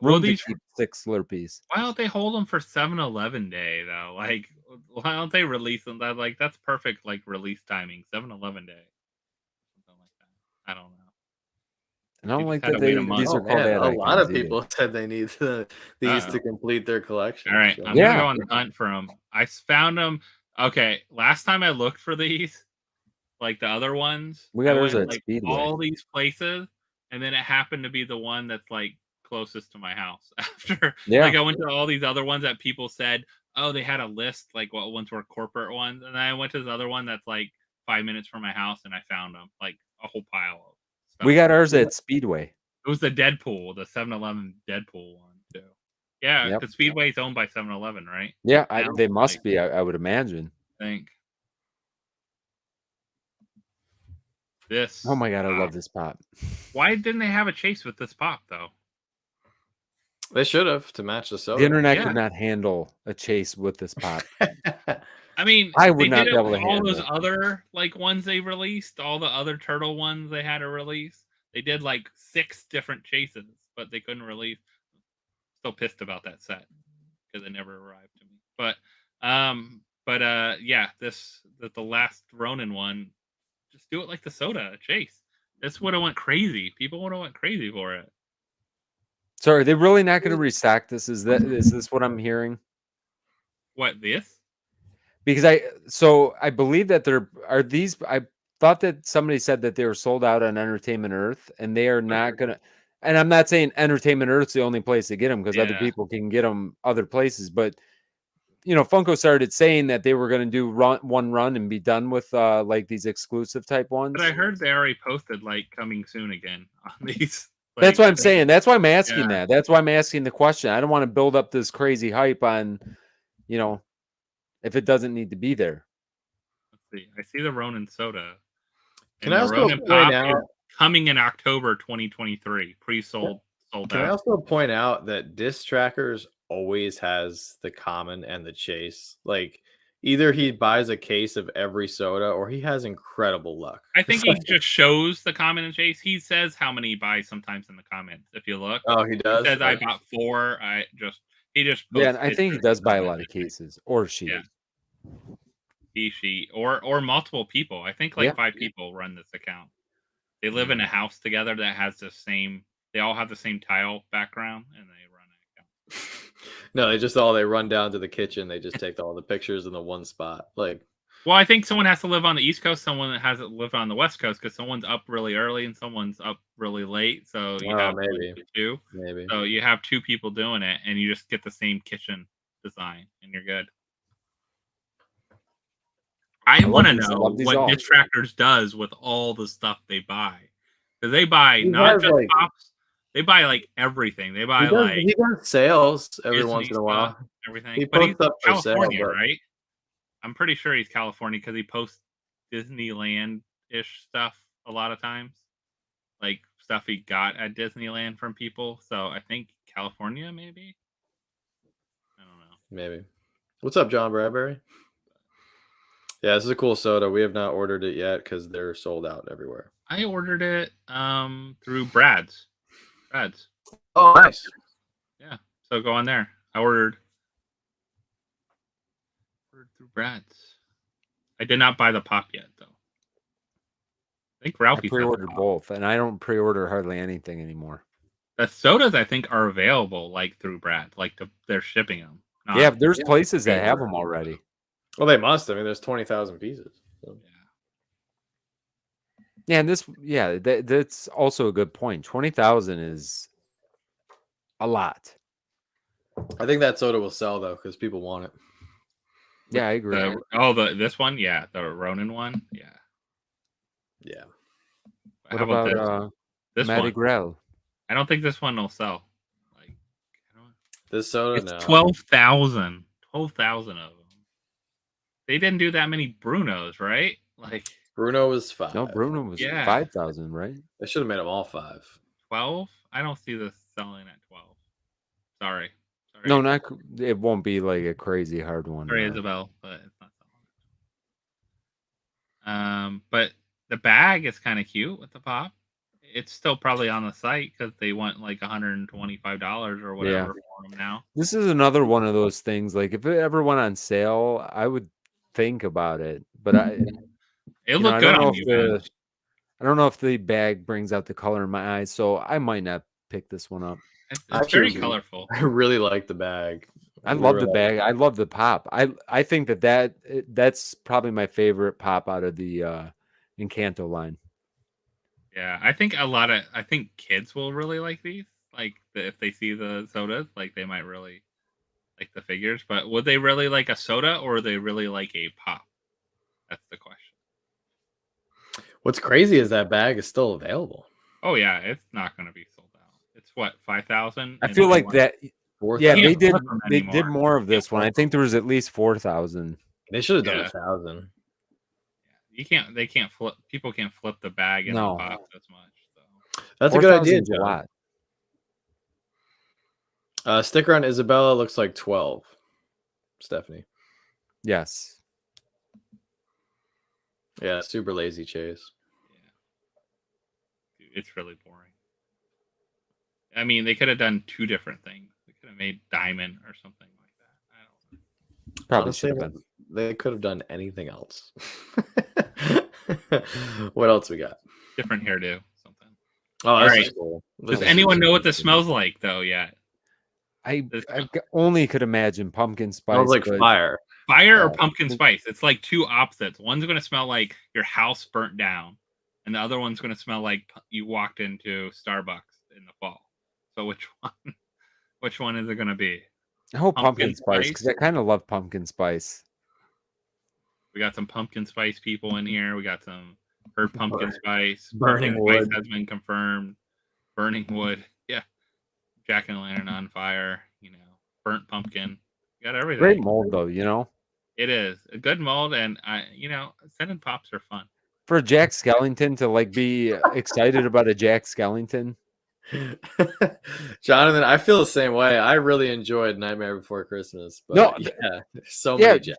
room these to keep 6 Slurpees. why don't they hold them for 7-Eleven day though? Like, why don't they release them? That like that's perfect like release timing. 7-Eleven day, something like that. I don't know. I don't You like just that had to wait a these month. are Oh called man, ad a lot icons of people said they need these to complete their collection. All right, so. I'm gonna go on the hunt for them. I found them. Okay, last time I looked for these, like the other ones, We got I ours went at like Speedway. all these places, and then it happened to be the one that's like closest to my house. After, like, I went to all these other ones that people said, oh, they had a list, like what ones were corporate ones, and then I went to the other one that's like 5 minutes from my house, and I found them, like a whole pile of stuff. We got ours at Speedway. It was the Deadpool, the 7-Eleven Deadpool one too. Yeah, because Speedway is owned by 7-Eleven, right? Yeah, Now, they must be. I would imagine. I think this. Oh my god, I love this pop. Why didn't they have a chase with this pop though? They should have to match the soda. The internet could not handle a chase with this pop. I mean, I would they not did be it able with to all handle those it. other like ones they released, all the other turtle ones they had to release. They did like 6 different chases, but they couldn't release. Still pissed about that set because it never arrived to me. But yeah, the last Ronin one, just do it like the soda chase. This would have went crazy. People would have went crazy for it. So are they really not going to restock this? Is this what I'm hearing? What, this? Because I believe that I thought that somebody said that they were sold out on Entertainment Earth, and they are not gonna. And I'm not saying Entertainment Earth's the only place to get them, because other people can get them other places. But you know, Funko started saying that they were going to do one run and be done with like these exclusive type ones. But I heard they already posted like coming soon again on these. Like, that's what I'm saying. That's why I'm asking that. That's why I'm asking the question. I don't want to build up this crazy hype on, you know, if it doesn't need to be there. Let's see. I see the Ronin soda. Can I also point out coming in October 2023, pre-sold, sold Can out. I also point out that Disc Trackers always has the common and the chase? Like, either he buys a case of every soda or he has incredible luck. I think he just shows the comment and chase. He says how many he buys sometimes in the comments. If you look, oh, he does. He says I bought 4. He just yeah. I think he does buy a lot of cases, or she. Yeah. She or multiple people. I think like 5 people run this account. They live in a house together that has the same. They all have the same tile background, and they run an account. No, they run down to the kitchen. They just take all the pictures in the one spot. Like, well, I think someone has to live on the East Coast, someone that has to live on the West Coast, because someone's up really early and someone's up really late. So you have maybe 2. Maybe. So you have 2 people doing it, and you just get the same kitchen design, and you're good. I want to know what Disc Trackers does with all the stuff they buy, because they buy not just pops. They buy like everything. They buy he does sales every once in a while. Everything. But he's California, right? I'm pretty sure he's California because he posts Disneyland-ish stuff a lot of times, like stuff he got at Disneyland from people. So I think California, maybe. I don't know. Maybe. What's up, John Bradbury? Yeah, this is a cool soda. We have not ordered it yet because they're sold out everywhere. I ordered it through Brad's. Oh, nice. Yeah. So go on there. I ordered through Brad's. I did not buy the pop yet, though. I think Ralphie pre-ordered both, and I don't pre-order hardly anything anymore. The sodas, I think, are available like through Brad. Like they're shipping them. Yeah, there's places that have them already. Well, they must. I mean, there's 20,000 pieces. So. Yeah, and that's also a good point. 20,000 is a lot. I think that soda will sell though because people want it. Yeah, I agree. This one, yeah, the Ronin one, yeah. What about this Matty one? Grell? I don't think this one will sell. Like this soda, it's 12,000 of them. They didn't do that many Brunos, right? Like Bruno was 5. No, Bruno was 5,000, right? They should have made them all 5. 12? I don't see this selling at 12. Sorry. No, it won't be like a crazy hard one. Sorry, Isabel, but it's not selling. But the bag is kind of cute with the pop. it's still probably on the site because they want like $125 or whatever for them now. This is another one of those things. Like if it ever went on sale, I would think about it. But it looked good on you. I don't know if the bag brings out the color in my eyes, so I might not pick this one up. It's very colorful. I really like the bag. I love the bag. I love the pop. I think that's probably my favorite pop out of the Encanto line. Yeah, I think kids will really like these. Like if they see the sodas, like they might really like the figures. But would they really like a soda or would they really like a pop? That's the question. What's crazy is that bag is still available. Oh yeah, it's not going to be sold out. It's what, 5,000? I feel like that. Yeah, they did more of this one. I think there was at least 4,000. They should have done 1,000. They can't flip. People can't flip the bag and the pop as much. So. That's a good idea, John. Sticker on Isabella looks like 12. Stephanie. Yes. Yeah, super lazy chase. Yeah. It's really boring. I mean, they could have done 2 different things. They could have made diamond or something like that. I don't know. Probably should have been. They could have done anything else. What else we got? Different hairdo, something. Oh, that's cool. Does anyone know what this smells like though yet? I only could imagine pumpkin spice. Smells like fire. Fire or pumpkin spice. It's like 2 opposites. One's going to smell like your house burnt down, and the other one's going to smell like you walked into Starbucks in the fall. So which one? Which one is it going to be? I hope pumpkin spice because I kind of love pumpkin spice. We got some pumpkin spice people in here. We got some pumpkin spice. Burning wood has been confirmed. Burning wood. Yeah. Jack-o'-lantern on fire. Burnt pumpkin. You got everything. Great mold though, It is a good mold, and scented pops are fun. For Jack Skellington to like be excited about a Jack Skellington. Jonathan, I feel the same way. I really enjoyed Nightmare Before Christmas. But many Jacks.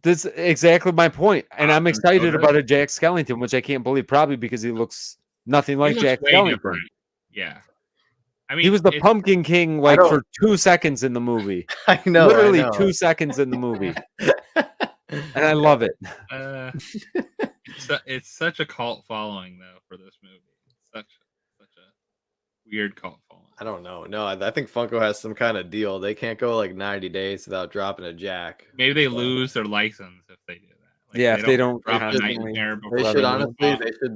That's exactly my point. And I'm excited about a Jack Skellington, which I can't believe, probably because he looks nothing like Jack Skellington. Different. Yeah. I mean, he was the Pumpkin King for 2 seconds in the movie. I know. Literally 2 seconds in the movie. And I love it. It's such a cult following, though, for this movie. Such a weird cult following. I don't know. No, I think Funko has some kind of deal. They can't go like 90 days without dropping a Jack. Maybe they lose their license if they do that. If they don't drop a Nightmare before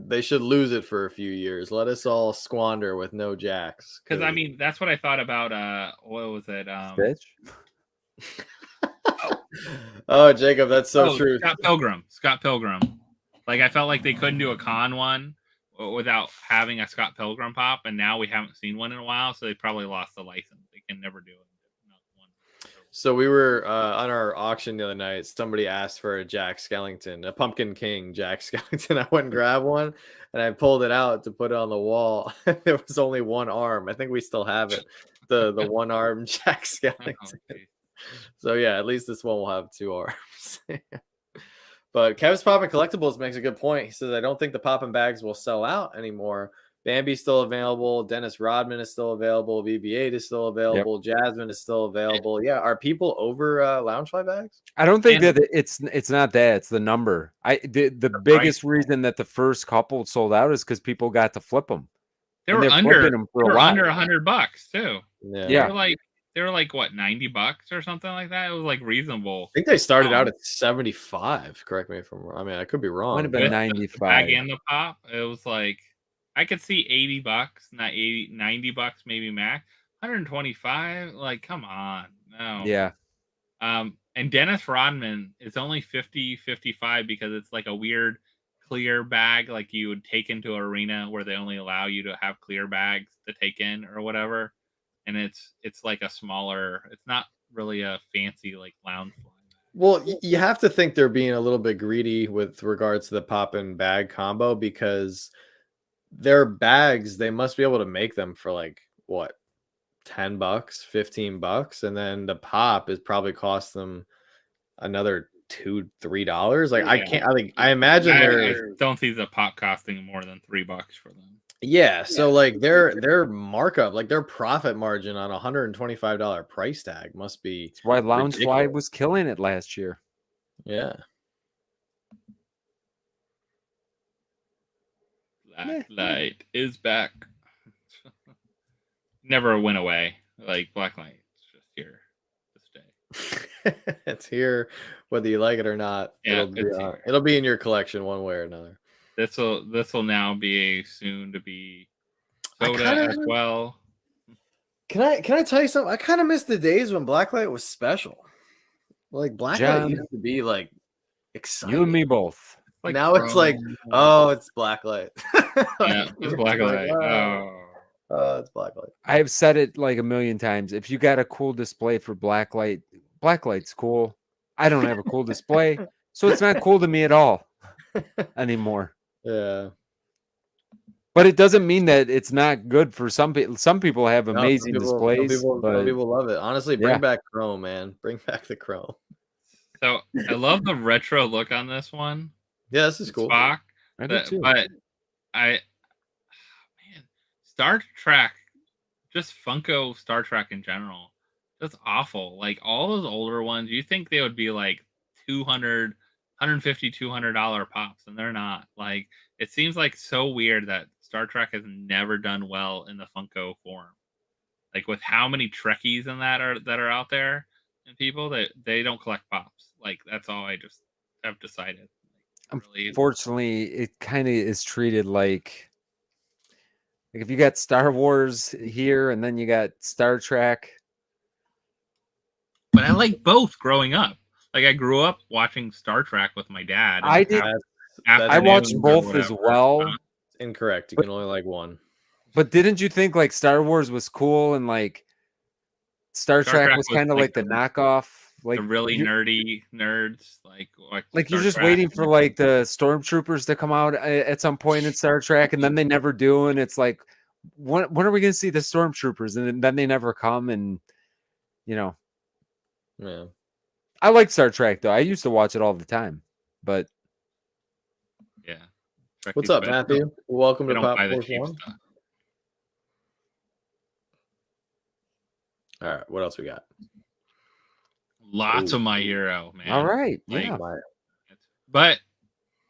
they should lose it for a few years. Let us all squander with no Jacks. Because I mean, that's what I thought about. What was it? Stitch. Oh, Jacob, that's so true. Scott Pilgrim. Like I felt like they couldn't do a con one without having a Scott Pilgrim pop, and now we haven't seen one in a while, so they probably lost the license. They can never do it. So we were on our auction the other night. Somebody asked for a Jack Skellington, a Pumpkin King Jack Skellington. I went and grabbed one, and I pulled it out to put it on the wall. There was only one arm. I think we still have it, the one arm Jack Skellington. So yeah, at least this one will have 2 arms. But Kevin's Poppin' Collectibles makes a good point. He says, I don't think the Poppin' bags will sell out anymore. Bambi's still available. Dennis Rodman is still available. BB-8 is still available. Yep. Jasmine is still available. Yeah, are people over Loungefly bags? I don't think that it's not that. It's the number. The biggest reason that the first couple sold out is because people got to flip them. They were under $100 too. Yeah. They were like what, $90 or something like that. It was like reasonable. I think they started out at 75. Correct me if I'm wrong. I mean, I could be wrong. Might have been 95. The bag and the pop. It was like I could see $80, not $90 maybe max. 125. Like, come on, no. Yeah. And Dennis Rodman is only 50-55 because it's like a weird clear bag, like you would take into an arena where they only allow you to have clear bags to take in or whatever. And it's like a smaller, it's not really a fancy like Loungefly. Well, you have to think they're being a little bit greedy with regards to the pop and bag combo because their bags, they must be able to make them for like what, $10, $15, and then the pop is probably cost them another $2-3. Like I imagine I don't see the pop costing more than $3 for them. Yeah, so like their markup, like their profit margin on a $125 price tag must be That's why Loungefly ridiculous. was killing it last year. Yeah. Blacklight is back. Never went away. Like Blacklight, it's just here to stay. It's here, whether you like it or not. Yeah, It'll be in your collection one way or another. This will now be soon to be soda as well. Can I tell you something? I kind of miss the days when Blacklight was special. Like Blacklight used to be like exciting. You and me both. Like now it's like, oh, it's Blacklight. Yeah, it's Blacklight. Oh, it's Blacklight. I have said it like a million times. If you got a cool display for Blacklight, Blacklight's cool. I don't have a cool display, so it's not cool to me at all anymore. Yeah. But it doesn't mean that it's not good for some people. Some people have amazing displays. Some people love it. Honestly, bring back Chrome, man. Bring back the Chrome. So I love the retro look on this one. Yeah, this is cool. Spock, I do too. But man, Star Trek, just Funko Star Trek in general, that's awful. Like all those older ones, you think they would be like $200, $150, $200 pops, and they're not. Like it seems like so weird that Star Trek has never done well in the Funko form. Like with how many Trekkies and that are out there, and people that they don't collect pops. Like that's all I just have decided. Like, really, unfortunately, it kind of is treated like if you got Star Wars here and then you got Star Trek. But I like both growing up. Like I grew up watching Star Trek with my dad. I did. I watched both as well. Incorrect. You can only like one. But didn't you think like Star Wars was cool and like Star Trek was kind of like the knockoff? Like the really nerdy nerds, like you're just waiting for like the stormtroopers to come out at some point in Star Trek, and then they never do, and it's like, when are we going to see the stormtroopers? And then they never come, and you know, yeah. I like Star Trek though. I used to watch it all the time, but yeah. What's up, Matthew? Welcome to PopFourceOne. All right, what else we got? Lots of My Hero, man. All right, yeah. But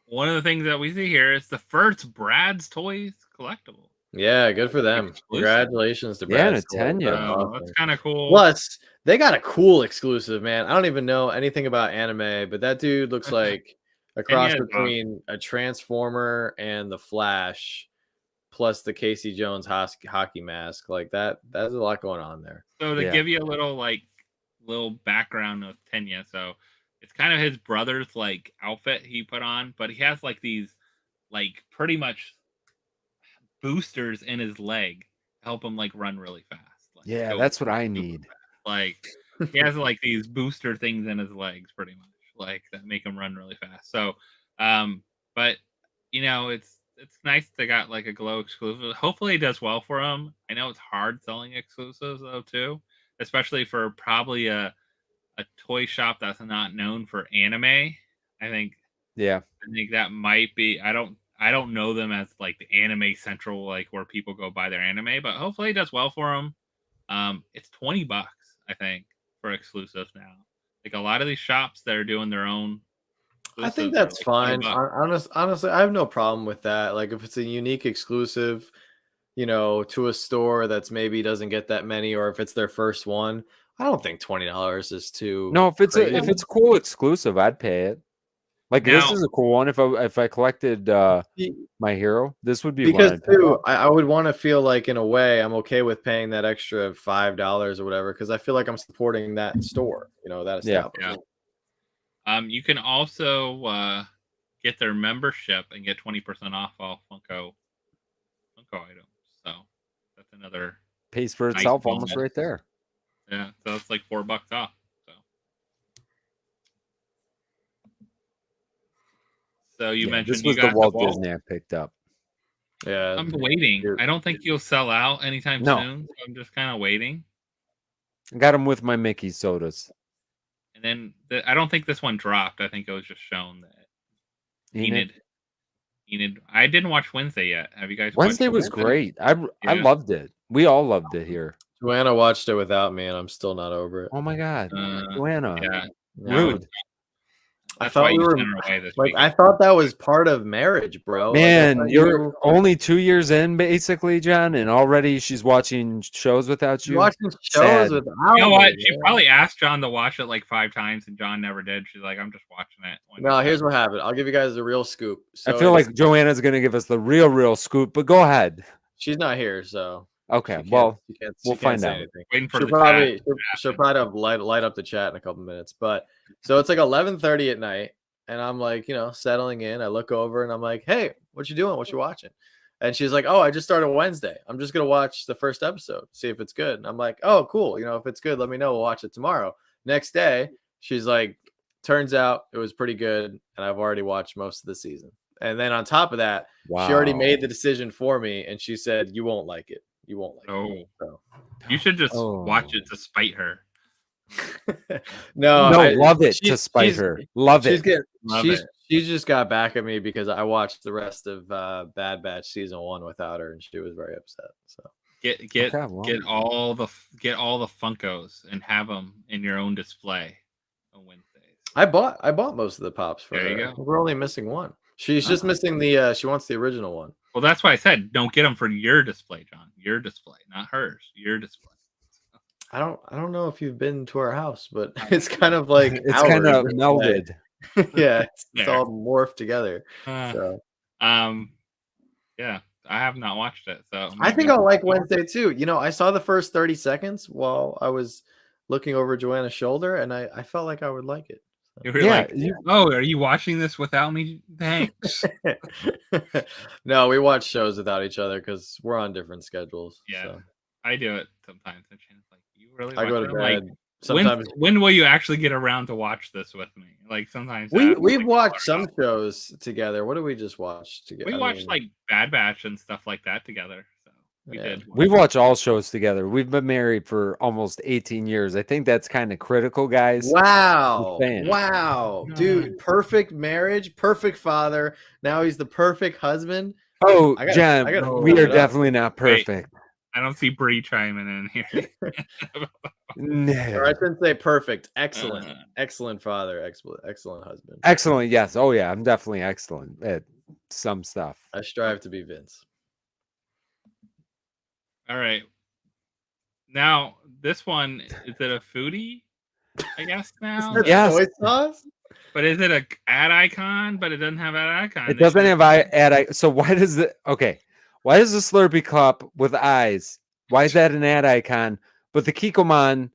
one of the things that we see here is the first Brad's Toys collectible. Yeah, good for them. Congratulations to Brad's Toys. That's kind of cool. Plus, they got a cool exclusive, man. I don't even know anything about anime, but that dude looks like a cross between a Transformer and the Flash, plus the Casey Jones hockey mask. Like that, there's a lot going on there. So to give you a little background of Tenya, so it's kind of his brother's like outfit he put on, but he has like these like pretty much boosters in his leg to help him like run really fast. Like, yeah, that's what I need. Like he has like these booster things in his legs pretty much, like that make him run really fast. So but you know, it's nice they got like a Glow exclusive. Hopefully it does well for him. I know it's hard selling exclusives though too, especially for probably a toy shop that's not known for anime. I think that might be. I don't know them as like the anime central, like where people go buy their anime, but hopefully it does well for them. It's $20, I think, for exclusives now. Like a lot of these shops that are doing their own. I think that's fine. Honestly, I have no problem with that. Like if it's a unique exclusive, you know, to a store that's maybe doesn't get that many, or if it's their first one, I don't think $20 is too. No, if it's if it's cool exclusive, I'd pay it. Like now, this is a cool one. If I collected My Hero, this would be because too. I would want to feel like in a way I'm okay with paying that extra $5 or whatever, because I feel like I'm supporting that store. You know, that establishment. Yeah. You can also get their membership and get 20% off all Funko items. So that's another pays for itself almost right there. Yeah, so it's like $4 off. So you mentioned this was the Walt Disney I picked up. Yeah, I'm waiting. I don't think you'll sell out anytime soon. So I'm just kind of waiting. I got them with my Mickey sodas. And then I don't think this one dropped. I think it was just shown that he needed. I didn't watch Wednesday yet. Have you guys? Wednesday watched was great. I Yeah. loved it. We all loved it here. Joanna watched it without me, and I'm still not over it. Oh my god, Joanna. Yeah. Rude. I thought we were like, I thought that was part of marriage, bro. Man, like, you're only 2 years in, basically, John, and already she's watching shows without you. Watching shows Sad. without You know what? me, She man. probably asked John to watch it like 5 times, and John never did. She's like, "I'm just watching it." No, here's what happened. I'll give you guys the real scoop. So I feel like Joanna's gonna give us the real scoop, but go ahead. She's not here, so okay. Well, we'll find out. Waiting for she'll probably light up the chat in a couple minutes. But so it's like 11:30 at night, and I'm like, settling in. I look over and I'm like, "Hey, what you doing? What you watching?" And she's like, "Oh, I just started Wednesday. I'm just gonna watch the first episode, see if it's good." And I'm like, "Oh, cool. If it's good, let me know. We'll watch it tomorrow." Next day, she's like, "Turns out it was pretty good, and I've already watched most of the season." And then on top of that, she already made the decision for me, and she said, "You won't like it. You won't like it." So. You should just watch it to spite her. No, love it to spite her. Love it. She just got back at me because I watched the rest of Bad Batch season 1 without her, and she was very upset. So get all the Funkos and have them in your own display on Wednesdays. I bought most of the pops for there her. You go. We're only missing one. She's just missing the. She wants the original one. Well, that's why I said don't get them for your display, John. Your display, not hers. Your display. I don't know if you've been to our house, but it's kind of like it's kind of melded. Yeah, it's all morphed together. Yeah, I have not watched it, so I think I'll like Wednesday too. I saw the first 30 seconds while I was looking over Joanna's shoulder, and I felt like I would like it. Oh, are you watching this without me? Thanks. No, we watch shows without each other because we're on different schedules. Yeah, so. I do it sometimes. Like, you really? I go to bed. Like, sometimes. When will you actually get around to watch this with me? Like sometimes we've watched some shows together. What did we just watch together? We watched like Bad Batch and stuff like that together. So we did. We watch all shows together. We've been married for almost 18 years. I think that's kind of critical, guys. Wow. Dude, perfect marriage, perfect father. Now he's the perfect husband. Oh, John, we are definitely not perfect. Wait, I don't see Bree chiming in here. No. Or I shouldn't say perfect. Excellent. Excellent father. Excellent husband. Excellent. Yes. Oh, yeah. I'm definitely excellent at some stuff. I strive to be Vince. All right. Now, this one, is it a foodie? I guess now? Yes. Soy sauce? But is it a ad icon? But it doesn't have ad icon. It doesn't have ad icon. So why does the why is the Slurpee cup with eyes? Why is that an ad icon? But the Kikkoman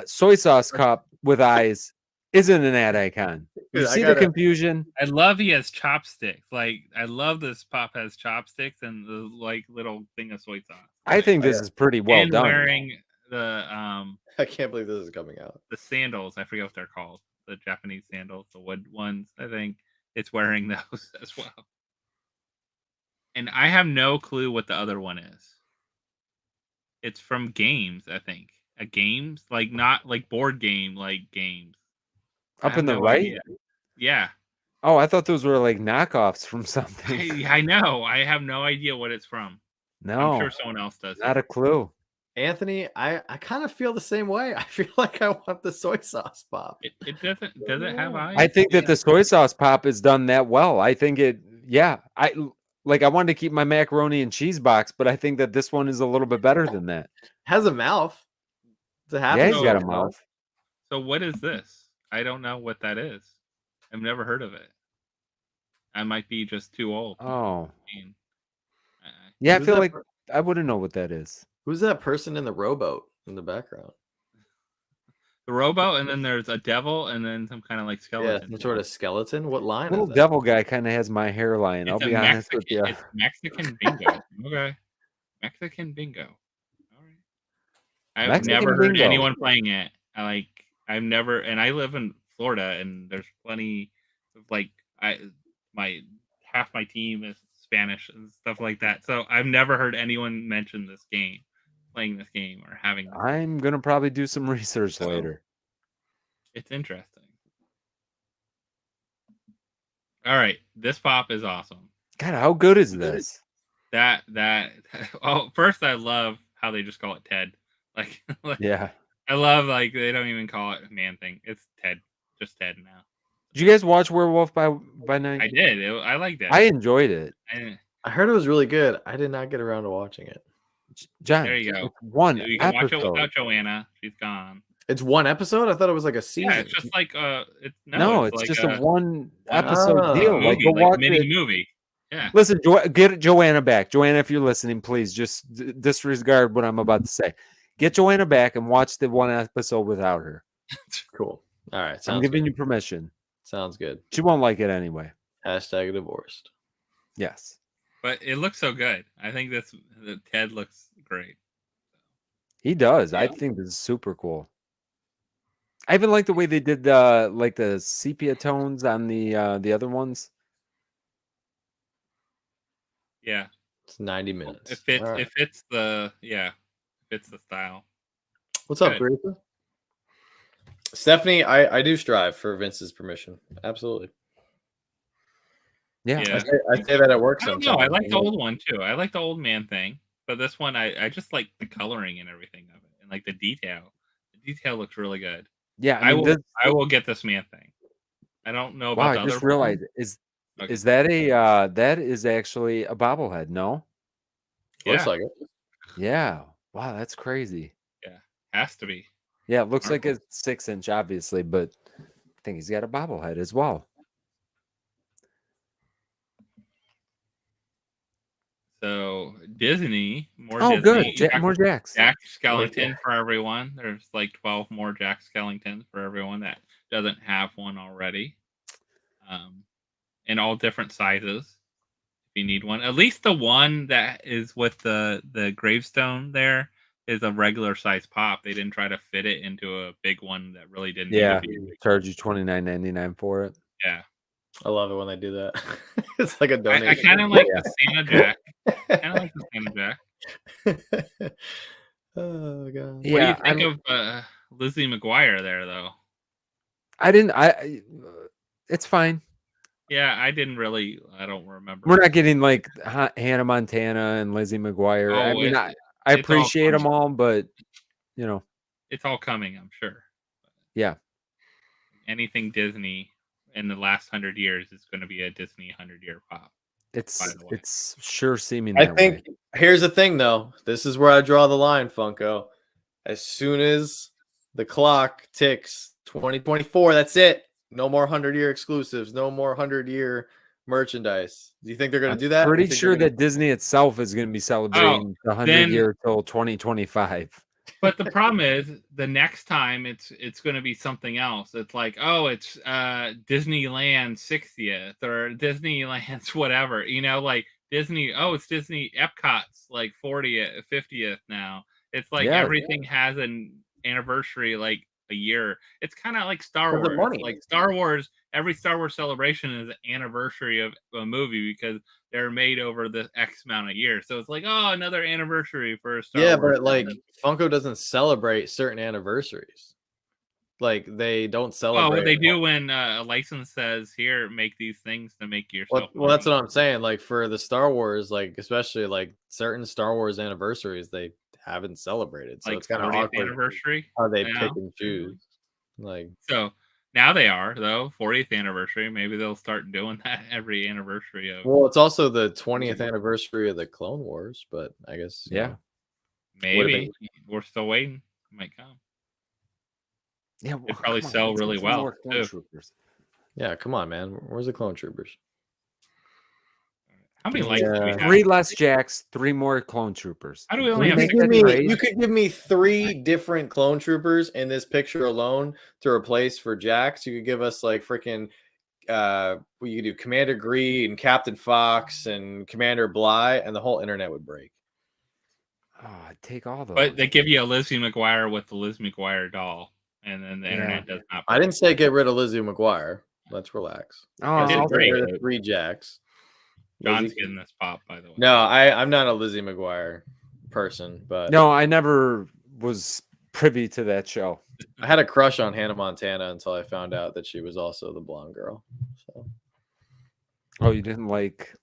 soy sauce cup with eyes isn't an ad icon. You see the confusion? I love he has chopsticks. Like, I love this pop has chopsticks and the little thing of soy sauce. I think this is pretty well done. Wearing the I can't believe this is coming out. The sandals, I forget what they're called. The Japanese sandals, the wood ones. I think it's wearing those as well. And I have no clue what the other one is. It's from games, I think. A games, like not like board game, like games. Up in the right? Idea. Yeah. Oh, I thought those were like knockoffs from something. I know. I have no idea what it's from. No. I'm sure someone else does. Not a clue. Anthony, I kind of feel the same way. I feel like I want the soy sauce pop. It doesn't have eyes. I think that the soy sauce pop is done that well. I think I wanted to keep my macaroni and cheese box, but I think that this one is a little bit better than that. Has a mouth. Yeah, he's got a mouth. So what is this? I don't know what that is. I've never heard of it. I might be just too old. Oh. Yeah, I feel like I wouldn't know what that is. Who's that person in the rowboat in the background? The rowboat, and then there's a devil, and then some kind of like skeleton. Yeah, some sort of skeleton. What line? Little devil guy kind of has my hairline. I'll be honest with you. It's Mexican bingo. Okay, Mexican bingo. All right. I've never heard anyone playing it. I've never, and I live in Florida, and there's plenty of half my team is Spanish and stuff like that. So I've never heard anyone mention this game. Playing this game or having this I'm gonna probably do some research later. It's interesting. All right, this pop is awesome. God, how good is this? That oh, first I love how they just call it Ted. Like Yeah. I love like they don't even call it Man Thing. It's Ted, just Ted now. Did you guys watch Werewolf by Night? I did. I liked it. I enjoyed it. I heard it was really good. I did not get around to watching it. John, There you go. it's one You can watch it episode. without Joanna. She's gone. It's one episode. I thought it was like a season. Yeah, it's just like No, it's like just a one episode Oh. deal. Like, movie, go like watch mini it. movie. Yeah. Listen, get Joanna back. Joanna, if you're listening, please just disregard what I'm about to say. Get Joanna back and watch the one episode without her. Cool. All right. I'm giving you permission. Sounds good. She won't like it anyway. Hashtag divorced. Yes. But it looks so good. I think the Ted looks great. He does. I think this is super cool. I even like the way they did the sepia tones on the other ones. Yeah. It's 90 minutes. If it's All right. if it's the style. What's up, Good. Greta? Stephanie, I do strive for Vince's permission. Absolutely. Yeah. Yeah. I say that at work I don't sometimes. know. I like the old one too. I like the old man thing, but this one I just like the coloring and everything of it, and like the detail. The detail looks really good. Yeah. I will get this man thing. I don't know about Wow, the I other just one. realized Okay. is that that is actually a bobblehead, no? Looks Yeah. like it. Yeah. Wow, that's crazy. Has to be. Yeah, it looks Aren't like a 6-inch, obviously, but I think he's got a bobblehead as well. So Disney, more Oh, Disney. good. More Jacks. Jack Skellington for everyone. There's like 12 more Jack Skellingtons for everyone that doesn't have one already. In all different sizes. If you need one, at least the one that is with the gravestone there is a regular size pop. They didn't try to fit it into a big one that really didn't. Yeah, need to be a big charge you $29.99 for it. Yeah, I love it when they do that. It's like a donation. I kind of like the Santa Jack. Kind of like the Santa Jack. Oh god. What do you think of Lizzie McGuire there, though? It's fine. Yeah, I don't remember. We're not getting like Hannah Montana and Lizzie McGuire. Oh, I mean, I it's all appreciate them coming. all, but you know, It's all coming, I'm sure. yeah. Anything Disney in the last 100 years is going to be a Disney 100-year pop. It's sure seeming I that think way. here's the thing though. This is where I draw the line, Funko. As soon as the clock ticks 2024, that's it. No more 100-year exclusives, no more 100-year merchandise. Do you think they're going to do that? Pretty sure that Disney itself is going to be celebrating the 100 year till 2025. But the problem is the next time it's going to be something else. It's like, oh, it's Disneyland 60th or Disneyland's whatever, like Disney. Oh, it's Disney Epcot's like 40th, 50th now. It's like everything has an anniversary, like a year. It's kind of like Star Wars. Like Star Wars, every Star Wars celebration is an anniversary of a movie because they're made over the X amount of years. So it's like, oh, another anniversary for a Star Wars. Yeah, but like Funko doesn't celebrate certain anniversaries. Like they don't celebrate. Oh, what they do when a license says, "Here, make these things to make yourself." Well, that's what I'm saying. Like for the Star Wars, like especially like certain Star Wars anniversaries, they haven't celebrated. So like it's kind of 40th awkward anniversary. how they pick and choose. Like so now they are though 40th anniversary. Maybe they'll start doing that every anniversary of. Well, it's also the 20th anniversary of the Clone Wars, but I guess maybe we're still waiting. It might come. Yeah, they probably sell really well too. Yeah, come on, man. Where's the Clone Troopers? How many likes do we have? 3 less Jacks, 3 more Clone Troopers. How do we only have? You could give me 3 different Clone Troopers in this picture alone to replace for Jacks. You could give us like freaking you could do Commander Greed and Captain Fox and Commander Bly, and the whole internet would break. Oh, I'd take all those. But they give you a Lizzie McGuire with the Liz McGuire doll, and then the internet does not. I didn't say get rid of Lizzie McGuire. Let's relax. Oh, get rid of 3 Jacks. John's getting this pop, by the way. No, I'm not a Lizzie McGuire person, but no, I never was privy to that show. I had a crush on Hannah Montana until I found out that she was also the blonde girl. So. Oh, you didn't like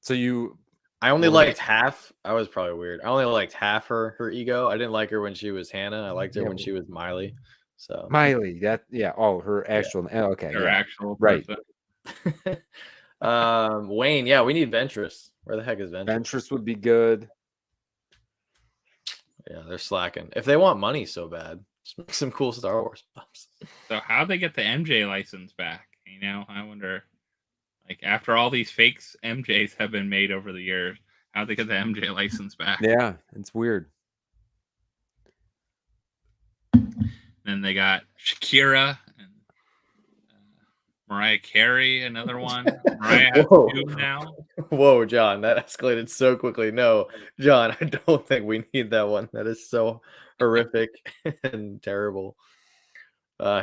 So you, I only liked half. I was probably weird. I only liked half her ego. I didn't like her when she was Hannah. I liked her when she was Miley. So Miley, oh, her actual, okay, Her actual right. Wayne, yeah, we need Ventress. Where the heck is Ventress? Ventress would be good. Yeah, they're slacking. If they want money so bad, just make some cool Star Wars pops. So how'd they get the MJ license back? You know, I wonder. Like after all these fakes MJs have been made over the years, how'd they get the MJ license back? Yeah, it's weird. Then they got Shakira and Mariah Carey, another one. Mariah has two now. Whoa, John, that escalated so quickly. No, John, I don't think we need that one. That is so horrific and terrible.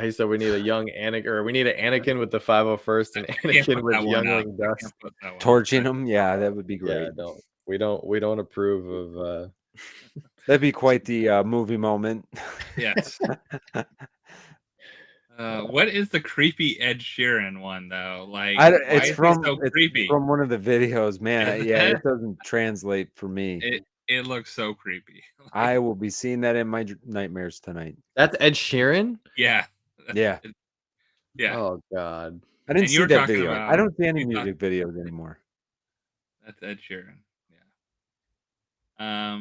He said we need a young Anakin, or we need an Anakin with the 501st and Anakin with youngling dust. Torching him, yeah, that would be great. Yeah, we don't approve of. That'd be quite the movie moment. Yes. What is the creepy Ed Sheeran one though? Like, it's from creepy? From one of the videos, man. Yeah, it doesn't translate for me. It looks so creepy. I will be seeing that in my nightmares tonight. That's Ed Sheeran? Yeah. Yeah. Yeah. Oh God. I didn't see that video. I don't see any music videos anymore. That's Ed Sheeran. Yeah.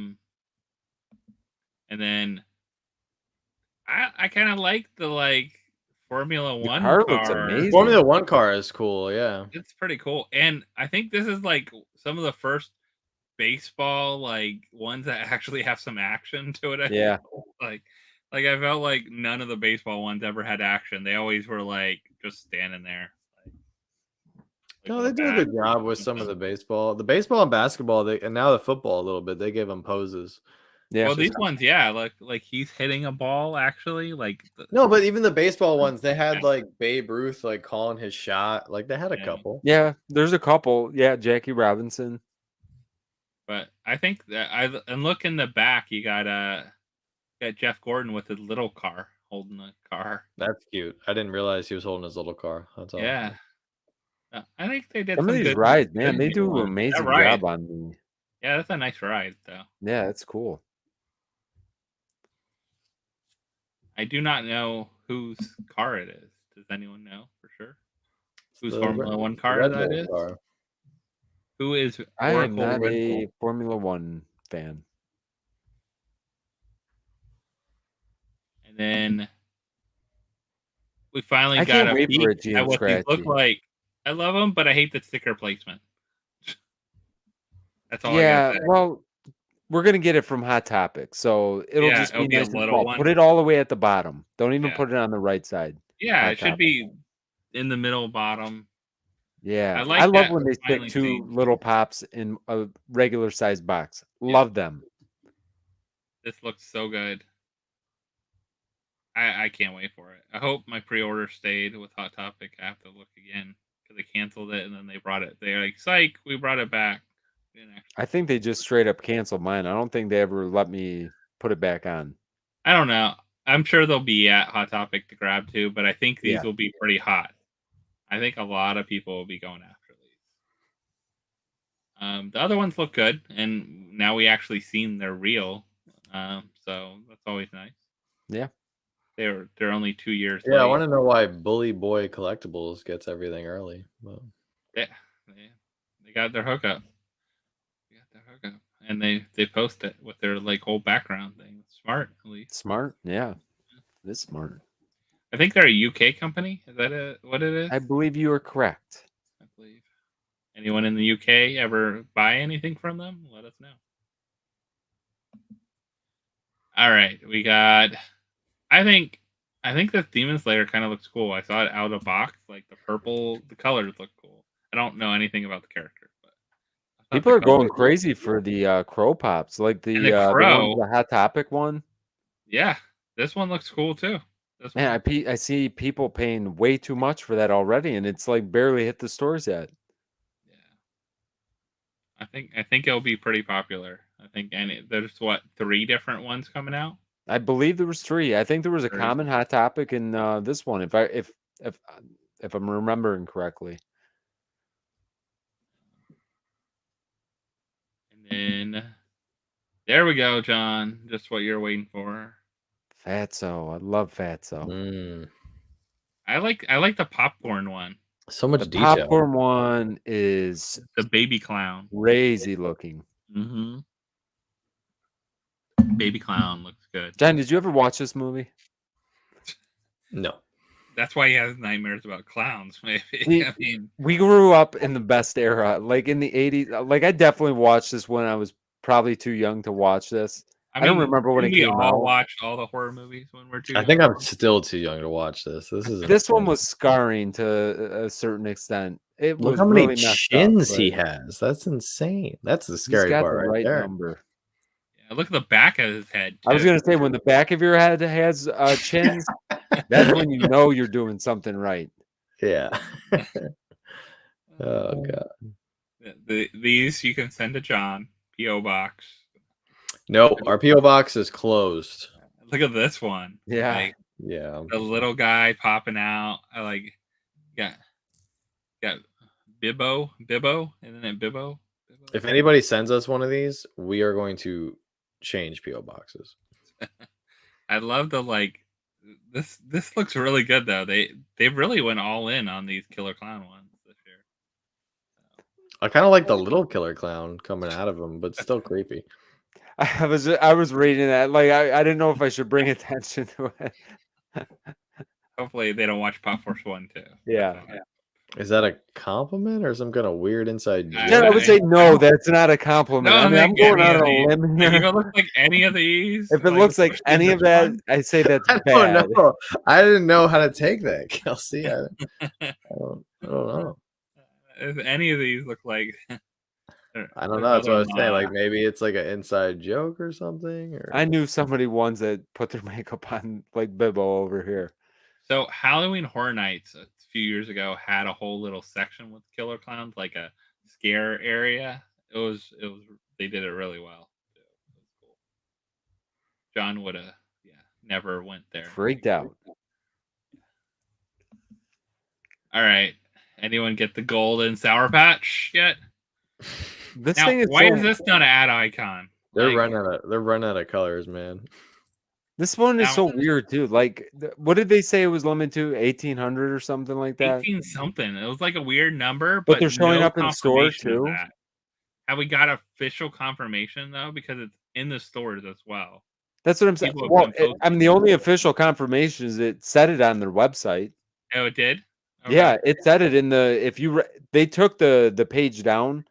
And then I kind of like the Formula One car. Looks amazing. Formula One car is cool. Yeah, it's pretty cool. And I think this is like some of the first baseball ones that actually have some action to it. Yeah. Like I felt like none of the baseball ones ever had action. They always were just standing there. No, they did a good job with some of the baseball and basketball, and now the football a little bit. They gave them poses. Yeah. Well, these ones, yeah, like he's hitting a ball actually. No, but even the baseball ones, they had Babe Ruth calling his shot. They had a couple. Yeah, there's a couple. Yeah, Jackie Robinson. But I think that and look in the back, you got Jeff Gordon with his little car holding the car. That's cute. I didn't realize he was holding his little car. That's all. Yeah. I think they did some of these rides, man. They do an amazing job on me. Yeah, that's a nice ride, though. Yeah, that's cool. I do not know whose car it is. Does anyone know for sure? Whose Formula One car that is? Who is? I am not a Formula One fan. And then we finally got a peek at what these look like. I love them, but I hate the sticker placement. That's all. Yeah, well, we're gonna get it from Hot Topic, so it'll just be nice. Put it all the way at the bottom. Don't even put it on the right side. Yeah, it should be in the middle bottom. Yeah, I love when they stick two little pops in a regular size box. Love them. This looks so good. I can't wait for it. I hope my pre-order stayed with Hot Topic. I have to look again because they canceled it and then they brought it. They're like, psych, we brought it back. I think they just straight up canceled mine. I don't think they ever let me put it back on. I don't know. I'm sure they'll be at Hot Topic to grab too, but I think these will be pretty hot. I think a lot of people will be going after these. The other ones look good, and now we actually seen they're real. So that's always nice. Yeah. They're only 2 years late. I want to know why Bully Boy Collectibles gets everything early. Well, yeah, they got their hookup. And they post it with their whole background thing. Smart, at least. Smart, yeah. It's smart. I think they're a UK company. Is that what it is? I believe you are correct. I believe. Anyone in the UK ever buy anything from them? Let us know. All right, we got. I think the Demon Slayer kind of looks cool. I saw it out of box, the purple. The colors look cool. I don't know anything about the character. People are going crazy for the Crow Pops, the Hot Topic one. Yeah, this one looks cool too. Man, I see people paying way too much for that already, and it's barely hit the stores yet. Yeah, I think it'll be pretty popular. I think, and there's 3 different ones coming out. I believe there was 3. I think there was a common Hot Topic in this one, if I'm remembering correctly. in. There we go, John. Just what you're waiting for. Fatso. I love Fatso. I like the popcorn one. So much The detail. popcorn one is the baby clown. Crazy looking. Mm-hmm. Baby clown looks good. John, did you ever watch this movie? No. That's why he has nightmares about clowns, maybe. I mean, we grew up in the best era, like in the 80s. Like, I definitely watched this when I was probably too young to watch this. I don't remember when it came out. We all watched all the horror movies when we're too young. I think I'm still too young to watch this. This one was scarring to a certain extent. It Look was how many really chins he has. That's insane. That's the scary part right there. Number. Yeah, look at the back of his head. I was going to say, when the back of your head has chins, that's when you know you're doing something right. Yeah. Oh, God. These you can send to John, P.O. Box. No, our P.O. Box is closed. Look at this one. Yeah. Like, yeah. The little guy popping out. I like, got Bibbo, isn't it Bibbo? If anybody sends us one of these, we are going to change P.O. boxes. I love the like. This looks really good though. They really went all in on these killer clown ones this year. I kind of like the little killer clown coming out of him, but still creepy. I was reading that. Like, I didn't know if I should bring attention to it. Hopefully they don't watch PopFourceOne too. Yeah. Is that a compliment or some kind of weird inside joke? Yeah, I would say no. That's not a compliment. No, I mean, I'm going out on a limb here. If it looks like any of these, if it looks like any of that, I say that's bad. Don't know. I didn't know how to take that, Kelsey. I don't know. If any of these look like, I don't know. That's what I was saying. Like, maybe it's like an inside joke or something. Or I knew somebody once that put their makeup on like Bibbo over here. So Halloween Horror Nights a few years ago had a whole little section with killer clowns, like a scare area. It was they did it really well. It was cool. John would have never went there. Freaked out. All right. Anyone get the golden Sour Patch yet? This now, thing is why is this not an ad icon? They're running out of colors, man. This one is so weird too. Like, what did they say it was limited to? 1,800 or something like that. 18 something. It was like a weird number, but they're showing up in store too. Have we got official confirmation though? Because it's in the stores as well. That's what I'm saying. Well, I mean, the only official confirmation is it said it on their website. Oh, it did. Okay. Yeah, it said it in the. If you they took the page down,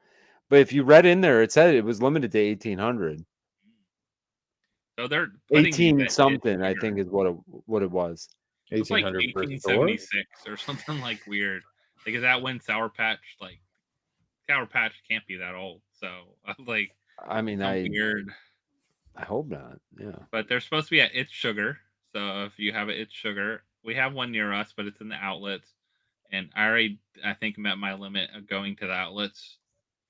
but if you read in there, it said it was limited to 1,800. So they're 18 something, I think, is what it was. 1,800 like 1876 or something like weird. Like, is that when Sour Patch can't be that old? So like, I mean, weird. I hope not. Yeah. But they're supposed to be at It's Sugar. So if you have it, It's Sugar. We have one near us, but it's in the outlets. And I think, met my limit of going to the outlets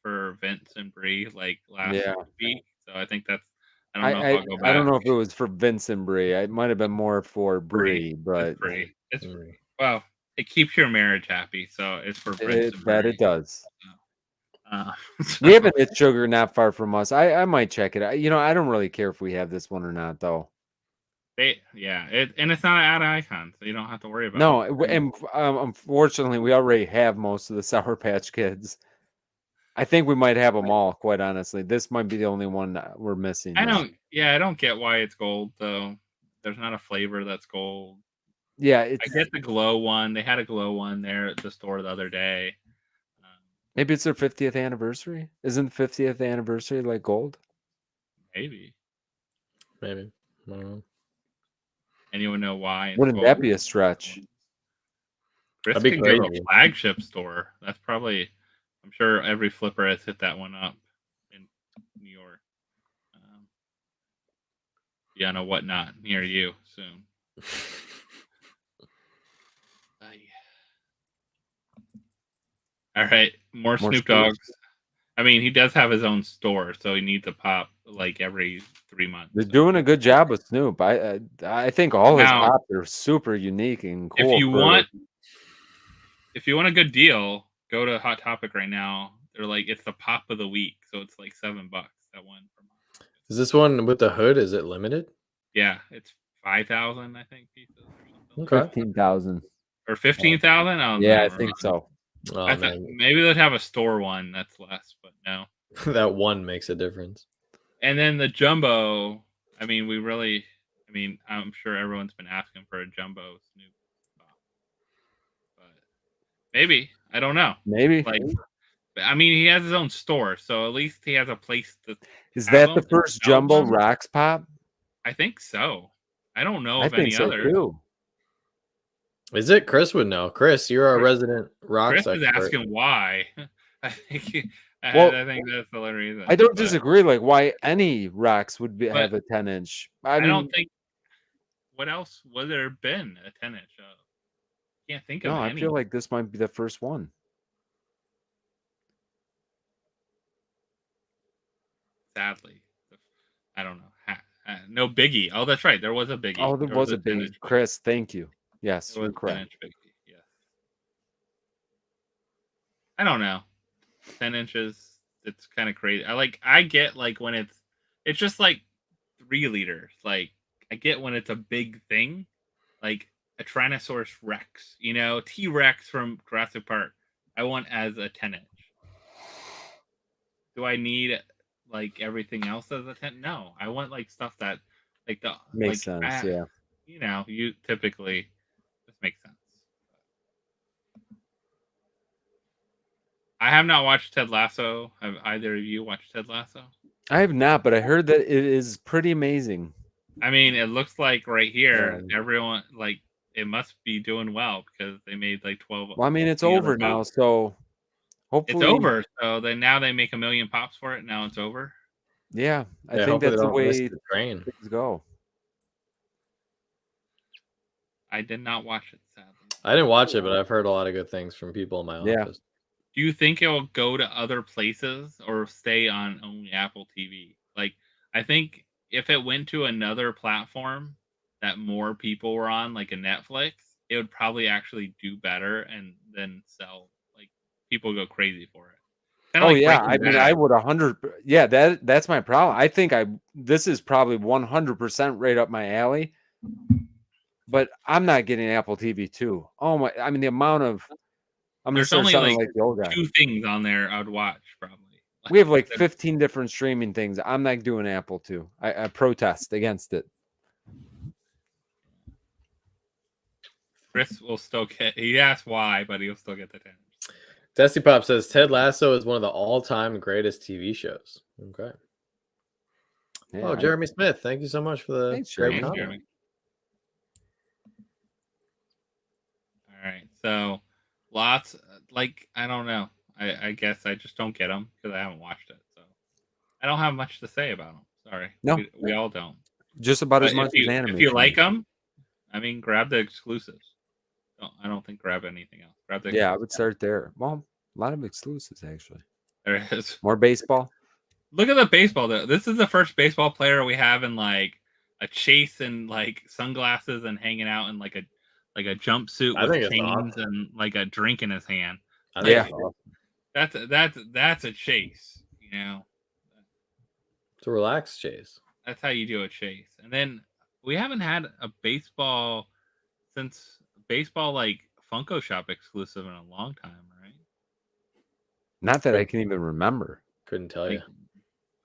for Vince and Bree like last week. So I think that's. I don't know if I'll go back. I don't know if it was for Vince and Bree. It might have been more for Bree, but it's Bree. It's Bree. Well, it keeps your marriage happy, so it's for Vince and Bree. That it does. We have an It's Sugar not far from us. I might check it out. I don't really care if we have this one or not, though. And it's not an ad icon, so you don't have to worry about it. No, and unfortunately, we already have most of the Sour Patch Kids. I think we might have them all, quite honestly. This might be the only one that we're missing. I don't get why it's gold, though. There's not a flavor that's gold. Yeah, I get the glow one. They had a glow one there at the store the other day. Maybe it's their 50th anniversary. Isn't the 50th anniversary like gold? Maybe. I don't know. Anyone know why? Wouldn't that be a stretch? Chris can go to a flagship store. That's probably. I'm sure every flipper has hit that one up in New York. On a whatnot near you soon. All right, more Snoop Dogg's. I mean, he does have his own store, so he needs a pop like every 3 months. They're doing a good job with Snoop. I think all his pops are super unique and cool. If you want a good deal, go to Hot Topic right now. They're like, it's the pop of the week, so it's like $7. That one from. Is this one with the hood? Is it limited? Yeah, it's 5,000, I think, pieces or something. Okay. 15,000 or 15,000. Oh, yeah, I never think mind. so. Oh I thought man, maybe they'd have a store one that's less, but no. that one makes a difference. And then the jumbo. I mean, I'm sure everyone's been asking for a jumbo Snoop Dogg, but maybe I don't know. Maybe. Like, I mean, he has his own store, so at least he has a place to. Is have that them the and first sell jumbo them. rocks pop? I think so. I don't know I of think any so others. too. Is it? Chris would know. Chris, you're our resident rocks Chris is expert. asking why. I think. Well, I think that's the only reason. I don't but disagree. Like, why any rocks would But have a 10-inch? I mean, don't think. What else would there have been a 10-inch of? Can't think of no, I any. feel like this might be the first one. Sadly, I don't know. No Biggie. Oh, that's right. There was a Biggie. Oh, there was a big 10-inch Chris. Thank you. Yes, There you're was a correct. 10-inch Biggie. Yeah. I don't know. 10 inches. It's kind of crazy. I get like when it's just like 3 liters. Like I get when it's a big thing, like a Tyrannosaurus Rex, T-Rex from Jurassic Park. I want as a 10-inch. Do I need like everything else as a 10? No, I want like stuff that like the Makes like, sense. Yeah. You typically this makes sense. I have not watched Ted Lasso. Have either of you watched Ted Lasso? I have not, but I heard that it is pretty amazing. I mean, it looks like right here, Yeah. everyone like it must be doing well because they made like 12. Well, I mean, it's over now, so hopefully It's over. So now they make $1 million pops for it. Now it's over. Yeah, I think hopefully that's they the don't miss way the train. things go. I did not watch it, sadly. I didn't watch it, but I've heard a lot of good things from people in my Yeah. office. Do you think it will go to other places or stay on only Apple TV? Like, I think if it went to another platform that more people were on, like a Netflix, it would probably actually do better and then sell. Like, people go crazy for it. Kinda Oh like yeah, Breaking I mean, Bad. I would 100. Yeah, that's my problem. I think this is probably 100% right up my alley. But I'm not getting Apple TV too. Oh my! I mean, the amount of I'm gonna There's start only sounding like like the old guy. 2 things on there I'd watch probably. We have like 15 different streaming things. I'm not doing Apple too. I protest against it. Chris will still get. He asked why, but he'll still get the 10. Dusty Pop says Ted Lasso is one of the all-time greatest TV shows. Okay. Yeah, Jeremy Smith, thank you so much for the Thanks, great Jeremy. Thanks, comment. Jeremy. All right, so lots. Like I don't know. I guess I just don't get them because I haven't watched it. So I don't have much to say about them. Sorry. No. we all don't. just about as But much as anime. if you for like me. them, I mean, grab the exclusives. I don't think grab anything else. Grab the Yeah, I would start there. Well, a lot of exclusives actually. There is. More baseball. Look at the baseball though. This is the first baseball player we have in like a chase and like sunglasses and hanging out in like a jumpsuit I think with it's chains awesome. and like a drink in his hand. I think Yeah. it's awesome. That's a chase. It's a relaxed chase. That's how you do a chase. And then we haven't had a baseball since baseball like Funko Shop exclusive in a long time, right? Not that I can even remember. Couldn't tell you.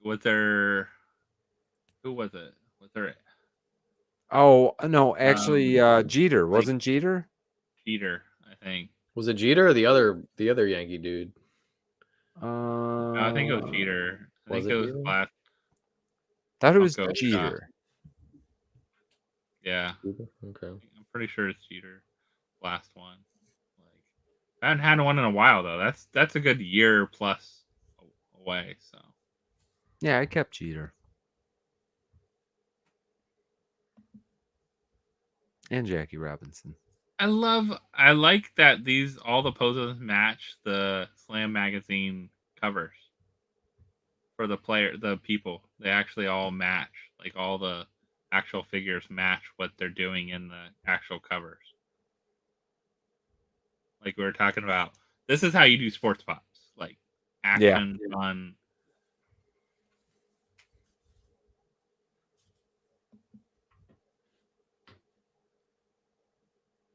Was there? Who was it? Was there? Oh no, actually, Jeter like- wasn't Jeter. Jeter, I think. Was it Jeter or the other Yankee dude? No, I think it was Jeter. I was think it it was Jeter? last. Thought it was Funko Shop. Jeter. Yeah, Okay. I'm pretty sure it's Jeter. Last one. Like, I haven't had one in a while though. That's a good year plus away. So Yeah, I kept Jeter. And Jackie Robinson. I like that all the poses match the Slam magazine covers for the people. They actually all match. Like all the actual figures match what they're doing in the actual covers. Like we were talking about. This is how you do sports pops. Like action, fun.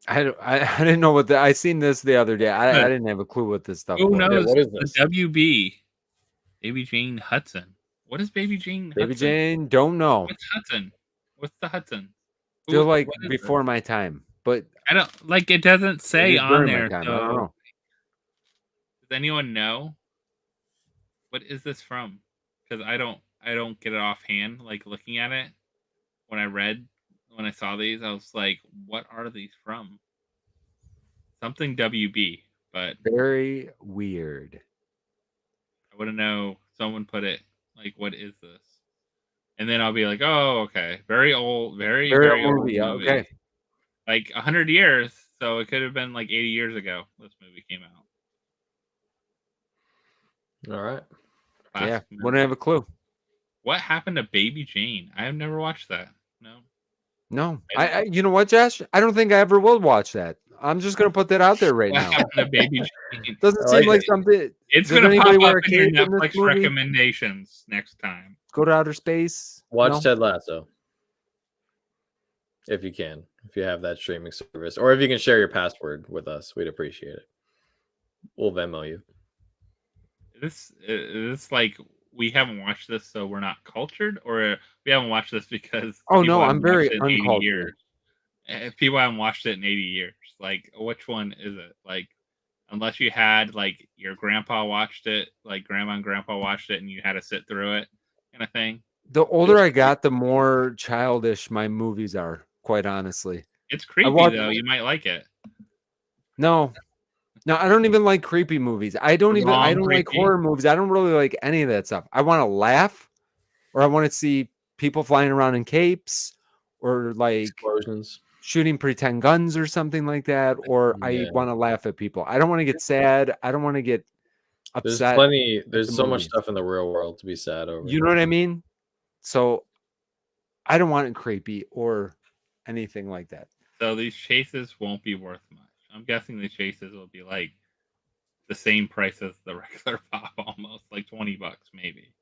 I didn't know what I seen this the other day. I didn't have a clue what this stuff Who was. knows? What is this? The WB. Baby Jane Hudson. What is Baby Jane Baby Hudson? Jane, don't know. What's Hudson? What's the Hudson? Feel like before my time, but I don't like. It doesn't say on there. So I don't know. Does anyone know? What is this from? Because I don't get it offhand. Like looking at it, when I saw these, I was like, what are these from? Something WB, but very weird. I wouldn't know. Someone put it like, what is this? And then I'll be like, oh, okay. Very old, very old movie. Okay. Like 100 years. So it could have been like 80 years ago this movie came out. All right. Yeah, wouldn't have a clue. What happened to Baby Jane? I have never watched that. No. I you know what, Josh? I don't think I ever will watch that. I'm just gonna put that out there right now. What happened to Baby Jane? Doesn't seem like something. It's gonna pop up in your Netflix recommendations next time. Go to outer space. Watch Ted Lasso. If you can. If you have that streaming service. Or if you can share your password with us, we'd appreciate it. We'll Venmo you. This like we haven't watched this, so we're not cultured, or we haven't watched this because I'm very uncultured. If people haven't watched it in 80 years, like which one is it? Like, unless you had like your grandpa watched it, like grandma and grandpa watched it, and you had to sit through it, kind of thing. The older I got, the more childish my movies are. Quite honestly, it's creepy though. You might like it. No, I don't even like creepy movies. I don't like horror movies. I don't really like any of that stuff. I want to laugh, or I want to see people flying around in capes, or like explosions, shooting pretend guns or something like that. Or I want to laugh at people. I don't want to get sad. I don't want to get upset. There's so much stuff in the real world to be sad over. You know what I mean? So I don't want it creepy or anything like that. So these chases won't be worth much. I'm guessing the chases will be like the same price as the regular pop, almost like $20 maybe,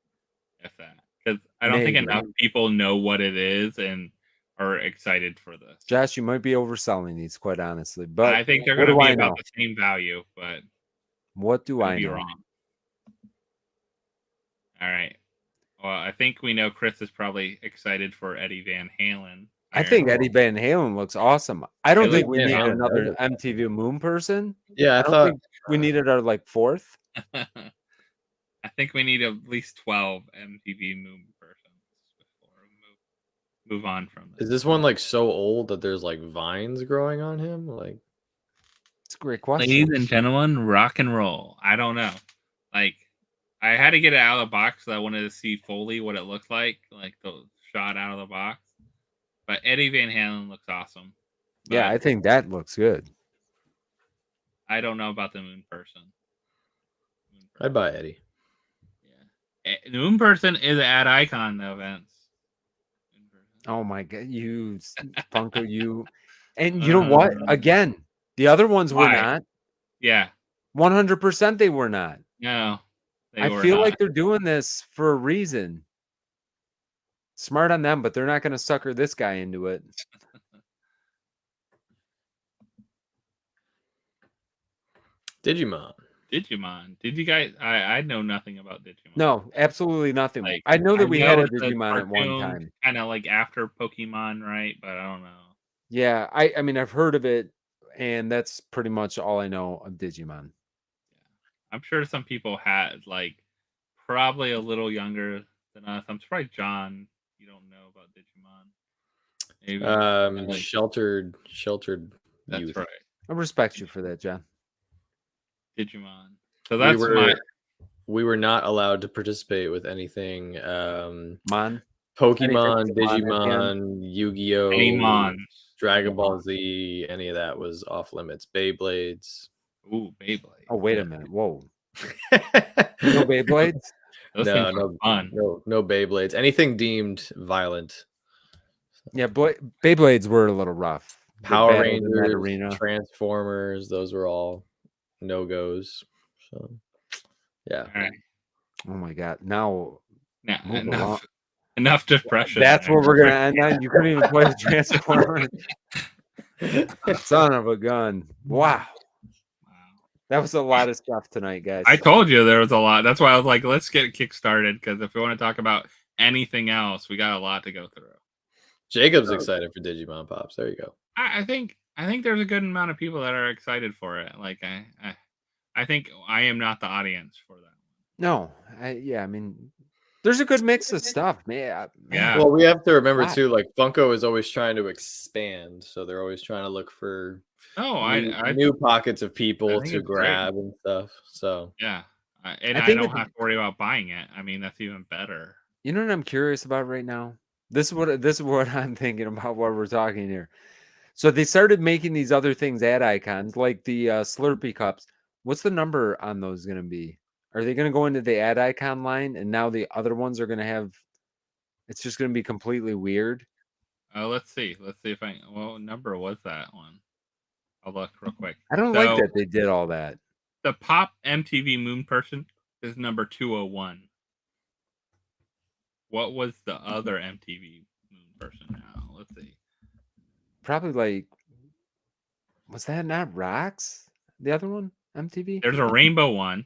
if that. Because I don't think enough people know what it is and are excited for this. Josh, you might be overselling these, quite honestly, but I think they're going to be about the same value. But what do I know? Wrong. All right. Well, I think we know Chris is probably excited for Eddie Van Halen. I think Eddie Van Halen looks awesome. I don't think we need another MTV Moon person. Yeah, I thought we needed our like fourth. I think we need at least 12 MTV Moon persons before we move on from this. Is this one like so old that there's like vines growing on him? Like, it's a great question. Ladies and gentlemen, rock and roll. I don't know. Like, I had to get it out of the box because I wanted to see fully what it looked like the shot out of the box. But Eddie Van Halen looks awesome. Yeah, I think that looks good. I don't know about the Moon person. I'd buy Eddie. Yeah, the Moon person is at Icon though, Vince. Oh my god, you Funko, you, and you know what? Again, the other ones were not. Yeah, 100% they were not. No, I feel like they're doing this for a reason. Smart on them, but they're not going to sucker this guy into it. Digimon. Did you guys? I know nothing about Digimon. No, absolutely nothing. Like, I know that we had a Digimon at one time. Kind of like after Pokemon, right? But I don't know. Yeah, I mean, I've heard of it, and that's pretty much all I know of Digimon. Yeah. I'm sure some people had like probably a little younger than us. I'm surprised John. You don't know about Digimon. Maybe sheltered. That's youth. right. I respect you for that, John. Digimon. So that's we were not allowed to participate with anything. Pokemon, Digimon, Yu-Gi-Oh, Dragon Ball Z, any of that was off limits. Beyblades. Ooh, Beyblade. Oh, wait a minute. Whoa. No Beyblades? No Beyblades. Anything deemed violent. Yeah, Beyblades were a little rough. Power Rangers, Transformers, those were all no-goes. So, yeah. All right. Oh my god. Now enough depression. That's what we're gonna end on. You couldn't even play the Transformers. Son of a gun. Wow. That was a lot of stuff tonight, guys. I told you there was a lot. That's why I was like, let's get kick started, because if we want to talk about anything else, we got a lot to go through. Jacob's excited for Digimon Pops. There you go. I think there's a good amount of people that are excited for it. Like I think I am not the audience for that. No, I mean, there's a good mix of stuff, man. Yeah. Well, we have to remember too, like Funko is always trying to expand, so they're always trying to look for new pockets of people to grab and stuff. So yeah, and I don't have to worry about buying it. I mean, that's even better. You know what I'm curious about right now? This is what I'm thinking about while we're talking here. So they started making these other things ad icons, like the Slurpee cups. What's the number on those going to be? Are they going to go into the ad icon line, and now the other ones are going to have? It's just going to be completely weird. Let's see. Let's see if what number was that one? I'll look real quick. I don't like that they did all that. The Pop MTV Moon Person is number 201. What was the other MTV Moon Person now? Let's see. Probably like, was that not Rocks? The other one, MTV? There's a rainbow one.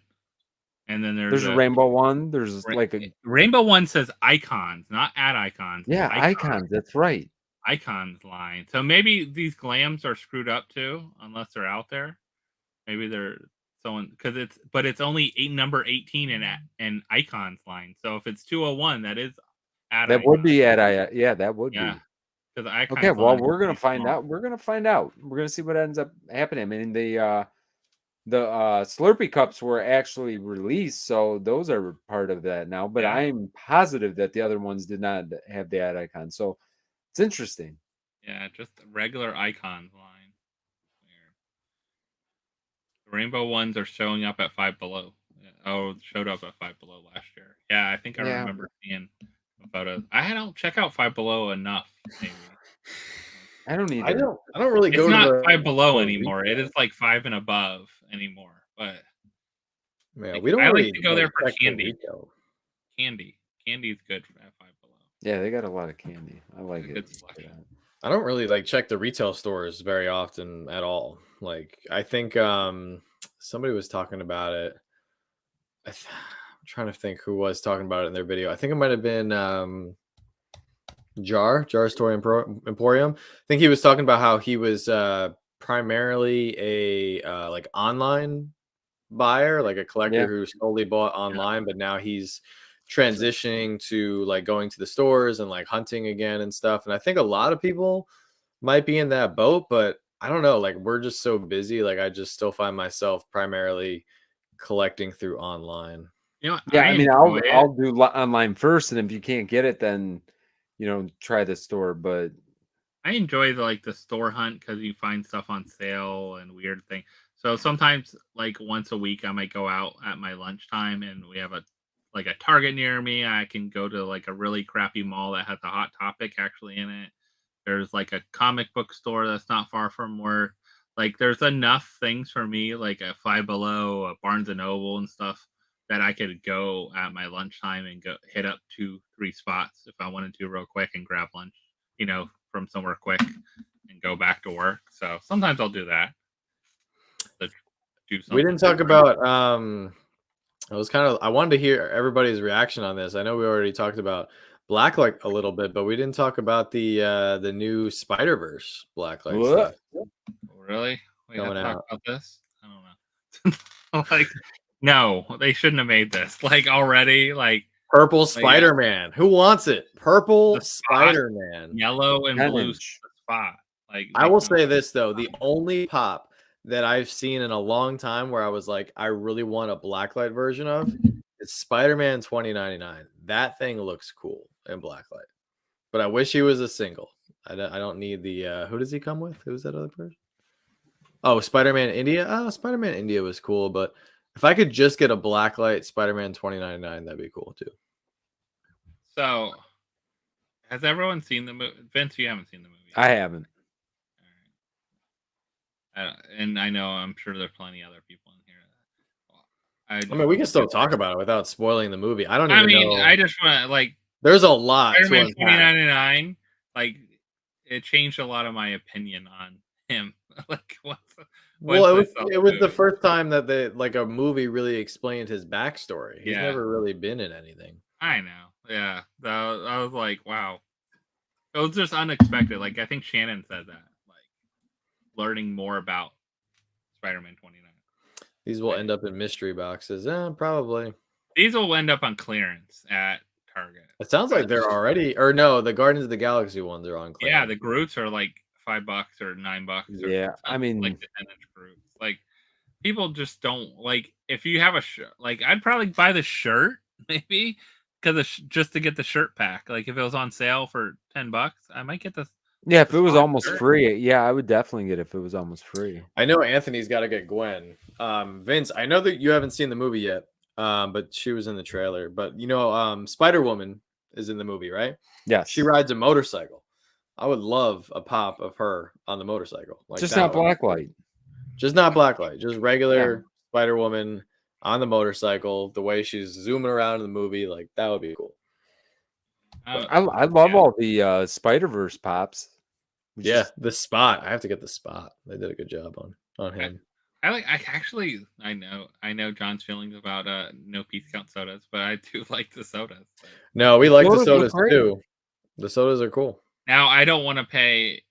And then there's a rainbow one. There's like a rainbow one says icons, not ad icons. Yeah, icons. That's right. Icons line. So maybe these glams are screwed up too, unless they're out there. Maybe they're someone because it's only number 18 and icons line. So if it's 201, that is ad. That would be ad. Yeah, that would be. Okay, well, we're gonna find out. We're gonna find out. We're gonna see what ends up happening. I mean, the Slurpee cups were actually released, so those are part of that now. But I'm positive that the other ones did not have the ad icon. So it's interesting. Yeah, just a regular icons line. Weird. The rainbow ones are showing up at Five Below. Oh, showed up at Five Below last year. Yeah, I think I remember seeing photos. I don't check out Five Below enough. Maybe. I don't either. I don't really go. It's not Five Below anymore. It is like 5 and above anymore. But we don't. I really like to go there for candy. Candy's good at Five Below. Yeah, they got a lot of candy. I like it. I don't really check the retail stores very often at all. Like I think somebody was talking about it. I'm trying to think who was talking about it in their video. I think it might have been Jar's Toy Emporium. I think he was talking about how he was primarily a like online buyer, like a collector who solely bought online, but now he's transitioning to like going to the stores and like hunting again and stuff. And I think a lot of people might be in that boat, but I don't know, like we're just so busy. Like I just still find myself primarily collecting through online. You know, yeah, I mean, I'll do online first, and if you can't get it, then try the store. But I enjoy the store hunt because you find stuff on sale and weird things. So sometimes, like once a week, I might go out at my lunchtime, and we have a Target near me. I can go to like a really crappy mall that has a Hot Topic actually in it. There's like a comic book store that's not far from work. Like there's enough things for me, like a Five Below, a Barnes and Noble and stuff, that I could go at my lunchtime and go hit up 2-3 spots if I wanted to real quick and grab lunch, from somewhere quick and go back to work. So sometimes I'll do that. We didn't talk about I wanted to hear everybody's reaction on this. I know we already talked about Blacklight a little bit, but we didn't talk about the new Spider-Verse Blacklight stuff. Really? We gotta talk about this? I don't know. No, they shouldn't have made this. Already, purple Spider-Man. Who wants it? Purple Spider-Man. Yellow and blue spot. I will say this though, the only pop that I've seen in a long time where I was like, I really want a Blacklight version of, it's Spider-Man 2099. That thing looks cool in Blacklight. But I wish he was a single. I don't need the who does he come with? Who's that other person? Oh, Spider-Man India. Oh, Spider-Man India was cool, but if I could just get a Blacklight Spider-Man 2099, that'd be cool too. So, has everyone seen the movie? Vince, you haven't seen the movie. I haven't. All right. And I know, I'm sure there's plenty of other people in here. I mean, we can still talk about it without spoiling the movie. I know. I just want to there's a lot. Spider-Man 2099, it changed a lot of my opinion on him? Like Well, it was the first time that a movie really explained his backstory. He's never really been in anything. I know. Yeah. I was like, wow. It was just unexpected. Like, I think Shannon said that. Like, learning more about Spider-Man 29. These will end up in mystery boxes. Probably. These will end up on clearance at Target. It sounds like they're already, or no, the Guardians of the Galaxy ones are on clearance. Yeah, the Groots are like $5 or $9. Yeah, I mean, like the 10-inch Groots. Like, people just don't like. If you have a shirt, like, I'd probably buy the shirt maybe because just to get the shirt pack. Like, if it was on sale for $10, I might get the. Yeah, if it was almost free, yeah, I would definitely get it if it was almost free. I know Anthony's got to get Gwen. Vince, I know that you haven't seen the movie yet, but she was in the trailer. But you know, Spider-Woman is in the movie, right? Yeah, she rides a motorcycle. I would love a pop of her on the motorcycle. Like, just not blacklight. Just not blacklight. Just regular Spider-Woman on the motorcycle. The way she's zooming around in the movie, like that would be cool. I love all the Spider-Verse pops. The Spot. I have to get the Spot. They did a good job on him. I know John's feelings about no piece count sodas, but I do like the sodas. No, we like the sodas too. The sodas are cool. Now I don't want to pay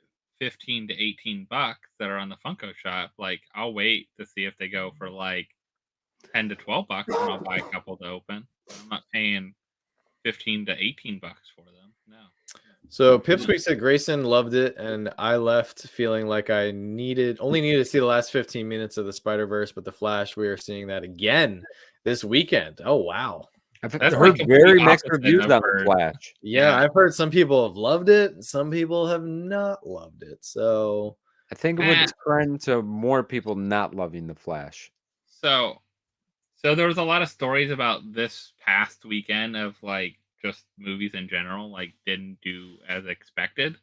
$15 to $18 that are on the Funko shop. Like, I'll wait to see if they go for like $10 to $12, and I'll buy a couple to open. I'm not paying $15 to $18 for them. No. So Pipsqueak said Grayson loved it, and I left feeling like I only needed to see the last 15 minutes of the Spider-Verse, but the Flash, we are seeing that again this weekend. Oh wow. I've heard very mixed reviews on the Flash. Yeah, I've heard some people have loved it, some people have not loved it. So I think it would trend to more people not loving the Flash. So there was a lot of stories about this past weekend of like just movies in general, like didn't do as expected.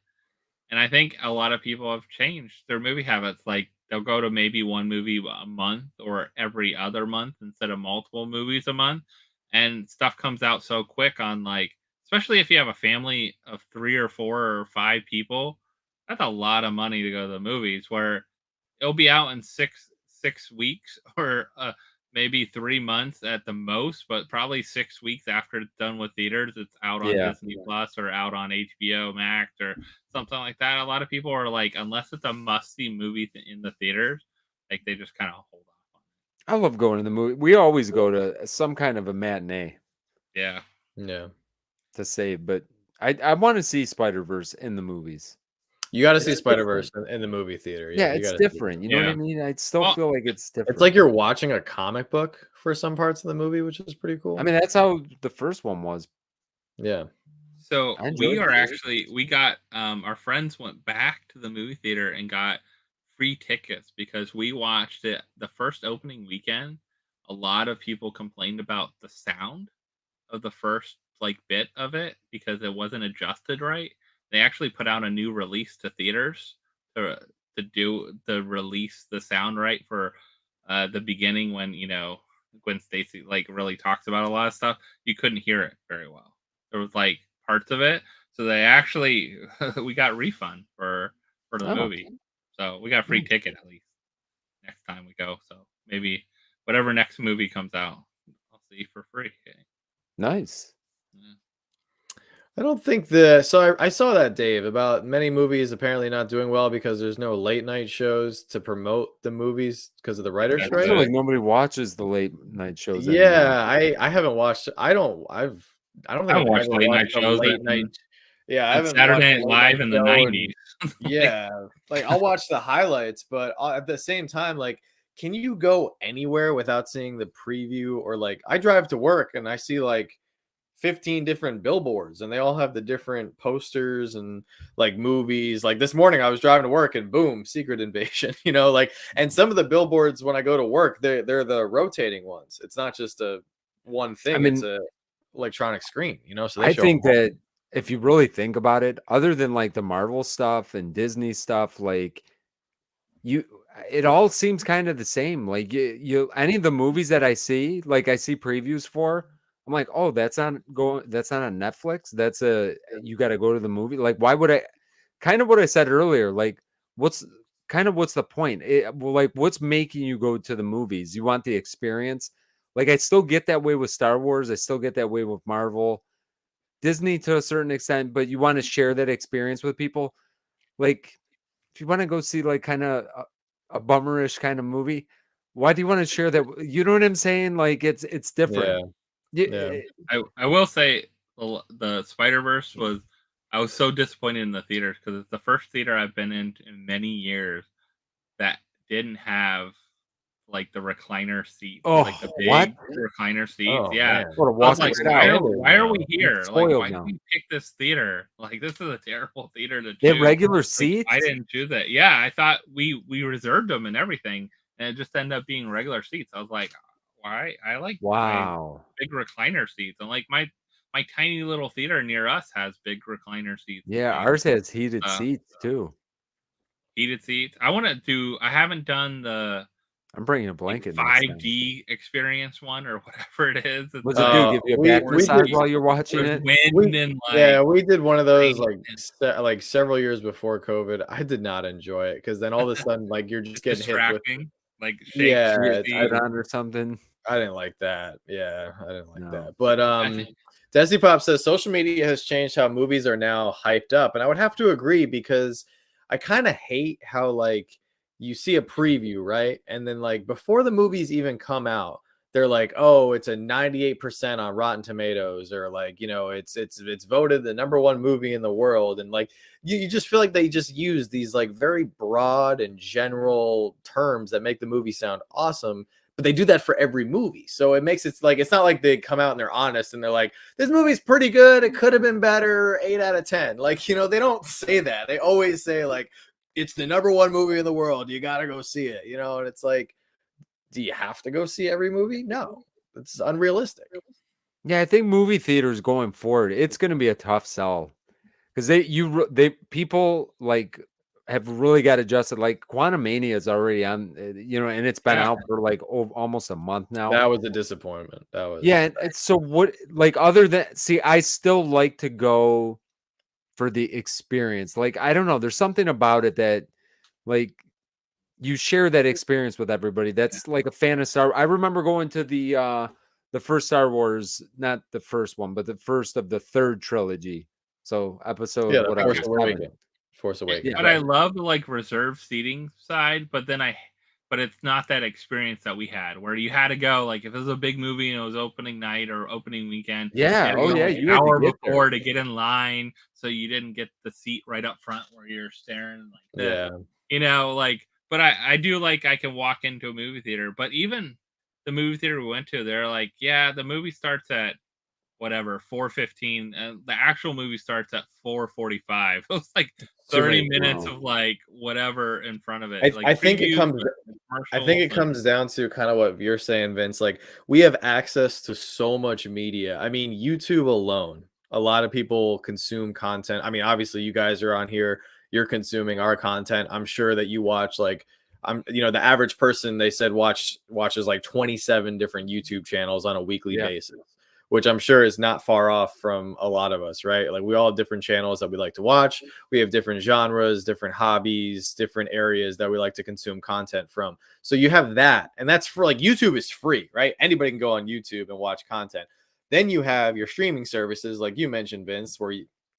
And I think a lot of people have changed their movie habits. Like, they'll go to maybe one movie a month or every other month instead of multiple movies a month. And stuff comes out so quick on, like, especially if you have a family of 3 or 4 or 5 people, that's a lot of money to go to the movies, where it'll be out in six weeks or maybe 3 months at the most, but probably 6 weeks after it's done with theaters, it's out on Disney Plus or out on HBO Max or something like that. A lot of people are like, unless it's a must-see movie in the theaters, like, they just kind of hold off on it. I love going to the movie. We always go to some kind of a matinee. Yeah. To save, but I want to see Spider-Verse in the movies. You got to see Spider-Verse in the movie theater. Yeah, it's different. You know what I mean? I still feel like it's different. It's like you're watching a comic book for some parts of the movie, which is pretty cool. I mean, that's how the first one was. Yeah. So we got our friends went back to the movie theater and got free tickets because we watched it the first opening weekend. A lot of people complained about the sound of the first bit of it because it wasn't adjusted right. They actually put out a new release to theaters to release the sound right for the beginning when Gwen Stacy really talks about a lot of stuff. You couldn't hear it very well. There was parts of it, so they actually we got refund for the movie. So we got a free ticket at least next time we go. So maybe whatever next movie comes out, I'll see for free. Okay. Nice. Yeah. I don't think so I saw that, Dave, about many movies apparently not doing well because there's no late night shows to promote the movies because of the writers' strike. I feel like nobody watches the late night shows. Yeah, I haven't watched. I don't think I've watched late night shows. Yeah, I haven't Saturday Night Live in the 90s. Yeah, I'll watch the highlights, but at the same time, can you go anywhere without seeing the preview? Or I drive to work and I see 15 different billboards and they all have the different posters and movies. This morning I was driving to work and boom, Secret Invasion, and some of the billboards when I go to work, they're the rotating ones. It's not just a one thing. I mean, it's a electronic screen, so I think that if you really think about it, other than the Marvel stuff and Disney stuff, it all seems kind of the same. Any of the movies that I see, I see previews for, I'm like, oh, that's not on Netflix. You got to go to the movie. Why would I? Kind of what I said earlier. What's kind of what's the point? Well, like, what's making you go to the movies? You want the experience. Like, I still get that way with Star Wars. I still get that way with Marvel, Disney to a certain extent, but you want to share that experience with people. Like, if you want to go see like kind of a bummerish kind of movie, why do you want to share that? You know what I'm saying? Like, it's different. Yeah. I will say the Spider-Verse was, I was so disappointed in the theaters because it's the first theater I've been in many years that didn't have like the recliner seats, like the big recliner seats. Oh, yeah, man. What a I was walk like, why are we here? It's Like, spoiled why now. did we pick this theater? Like, this is a terrible theater to They choose. regular Like, seats? I didn't choose it. Yeah, I thought we reserved them and everything, and it just ended up being regular seats. I was like, why? I like my big recliner seats, and like my tiny little theater near us has big recliner seats. Yeah, ours has heated seats too. Heated seats. I want to do. I haven't done the. I'm bringing a blanket. 5D experience one or whatever it is. What's it do? Give you a back massage while you're watching it? We did one of those like several years before COVID. I did not enjoy it because then all of a sudden, like, you're just getting distracting, hit with, like or something. I didn't like that. Yeah, I didn't like that. But Desi Pop says social media has changed how movies are now hyped up, and I would have to agree because I kind of hate how like you see a preview, right? And then like before the movies even come out, they're like, oh, it's a 98% on Rotten Tomatoes, or like, you know, it's voted the #1 movie in the world. And like you just feel like they just use these like very broad and general terms that make the movie sound awesome, but they do that for every movie. So it makes it like, it's not like they come out and they're honest and they're like, this movie's pretty good, it could have been better, 8 out of 10. Like, you know, they don't say that. They always say like, it's the #1 movie in the world, you gotta go see it, you know. And it's like, do you have to go see every movie? No, it's unrealistic. Yeah, I think movie theaters going forward, it's going to be a tough sell because people like have really got adjusted. Like Quantumania is already on, you know, and it's been out for like almost a month now. That was a disappointment. That was and so what? Like other than I still like to go for the experience. Like I don't know, there's something about it that like you share that experience with everybody. That's like a fan of Star. I remember going to the first Star Wars, not the first one, but the first of the third trilogy. So episode whatever. Force Awakens. But I love the like reserved seating side, but it's not that experience that we had where you had to go like if it was a big movie and it was opening night or opening weekend. Yeah. You an hour before to get in line, so you didn't get the seat right up front where you're staring like this. You know, like. But I do like I can walk into a movie theater. But even the movie theater we went to, they're like, yeah, the movie starts at whatever 4:15, and the actual movie starts at 4:45. It was like 30 minutes of like whatever in front of it. I think it comes down to kind of what you're saying, Vince. Like we have access to so much media. I mean, YouTube alone, a lot of people consume content. I mean, obviously, you guys are on here. You're consuming our content. I'm sure that you watch like the average person, they said watches like 27 different YouTube channels on a weekly basis, which I'm sure is not far off from a lot of us, right? Like we all have different channels that we like to watch. We have different genres, different hobbies, different areas that we like to consume content from. So you have that, and that's for like YouTube is free, right? Anybody can go on YouTube and watch content. Then you have your streaming services, like you mentioned, Vince, where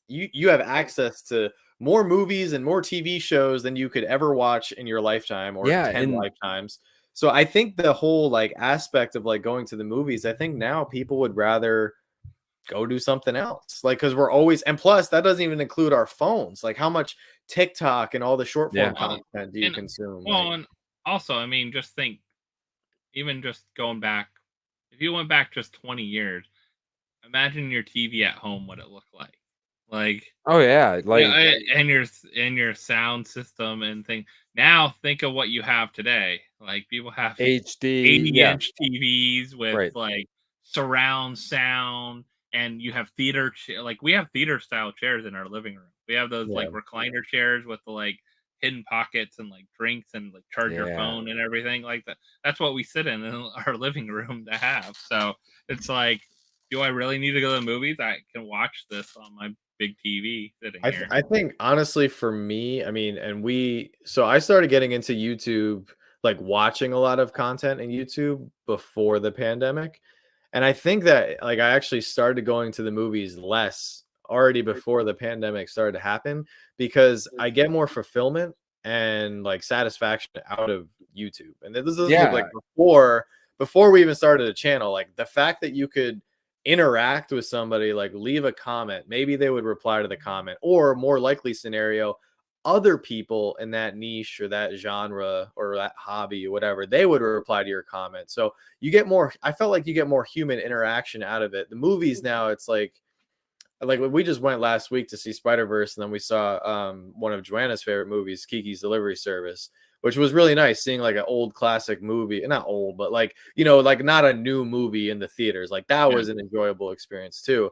you have access to more movies and more TV shows than you could ever watch in your lifetime or 10 lifetimes. So I think the whole like aspect of like going to the movies, I think now people would rather go do something else. Like, cause we're always, and plus that doesn't even include our phones. Like how much TikTok and all the short form content do you consume? Well, and also, I mean, just think, even just going back, if you went back just 20 years, imagine your TV at home, what it looked like. Like, oh yeah, like and your sound system and thing. Now think of what you have today. Like people have HD 80-inch TVs with like surround sound, and you have theater like we have theater style chairs in our living room. We have those like recliner chairs with the like hidden pockets and like drinks and like charge your phone and everything like that. That's what we sit in our living room to have. So it's like, do I really need to go to the movies? I can watch this on my big TV sitting here. I think honestly for me, I mean, so I started getting into YouTube, like watching a lot of content in YouTube before the pandemic. And I think that like I actually started going to the movies less already before the pandemic started to happen because I get more fulfillment and like satisfaction out of YouTube. And this is like before we even started a channel, like the fact that you could interact with somebody, like leave a comment, maybe they would reply to the comment, or more likely scenario, other people in that niche or that genre or that hobby or whatever, they would reply to your comment. So you get more, I felt like you get more human interaction out of it. The movies now, it's like we just went last week to see Spider-Verse, and then we saw one of Joanna's favorite movies, Kiki's Delivery Service, which was really nice, seeing like an old classic movie, not old, but like, you know, like not a new movie in the theaters. Like that was an enjoyable experience too.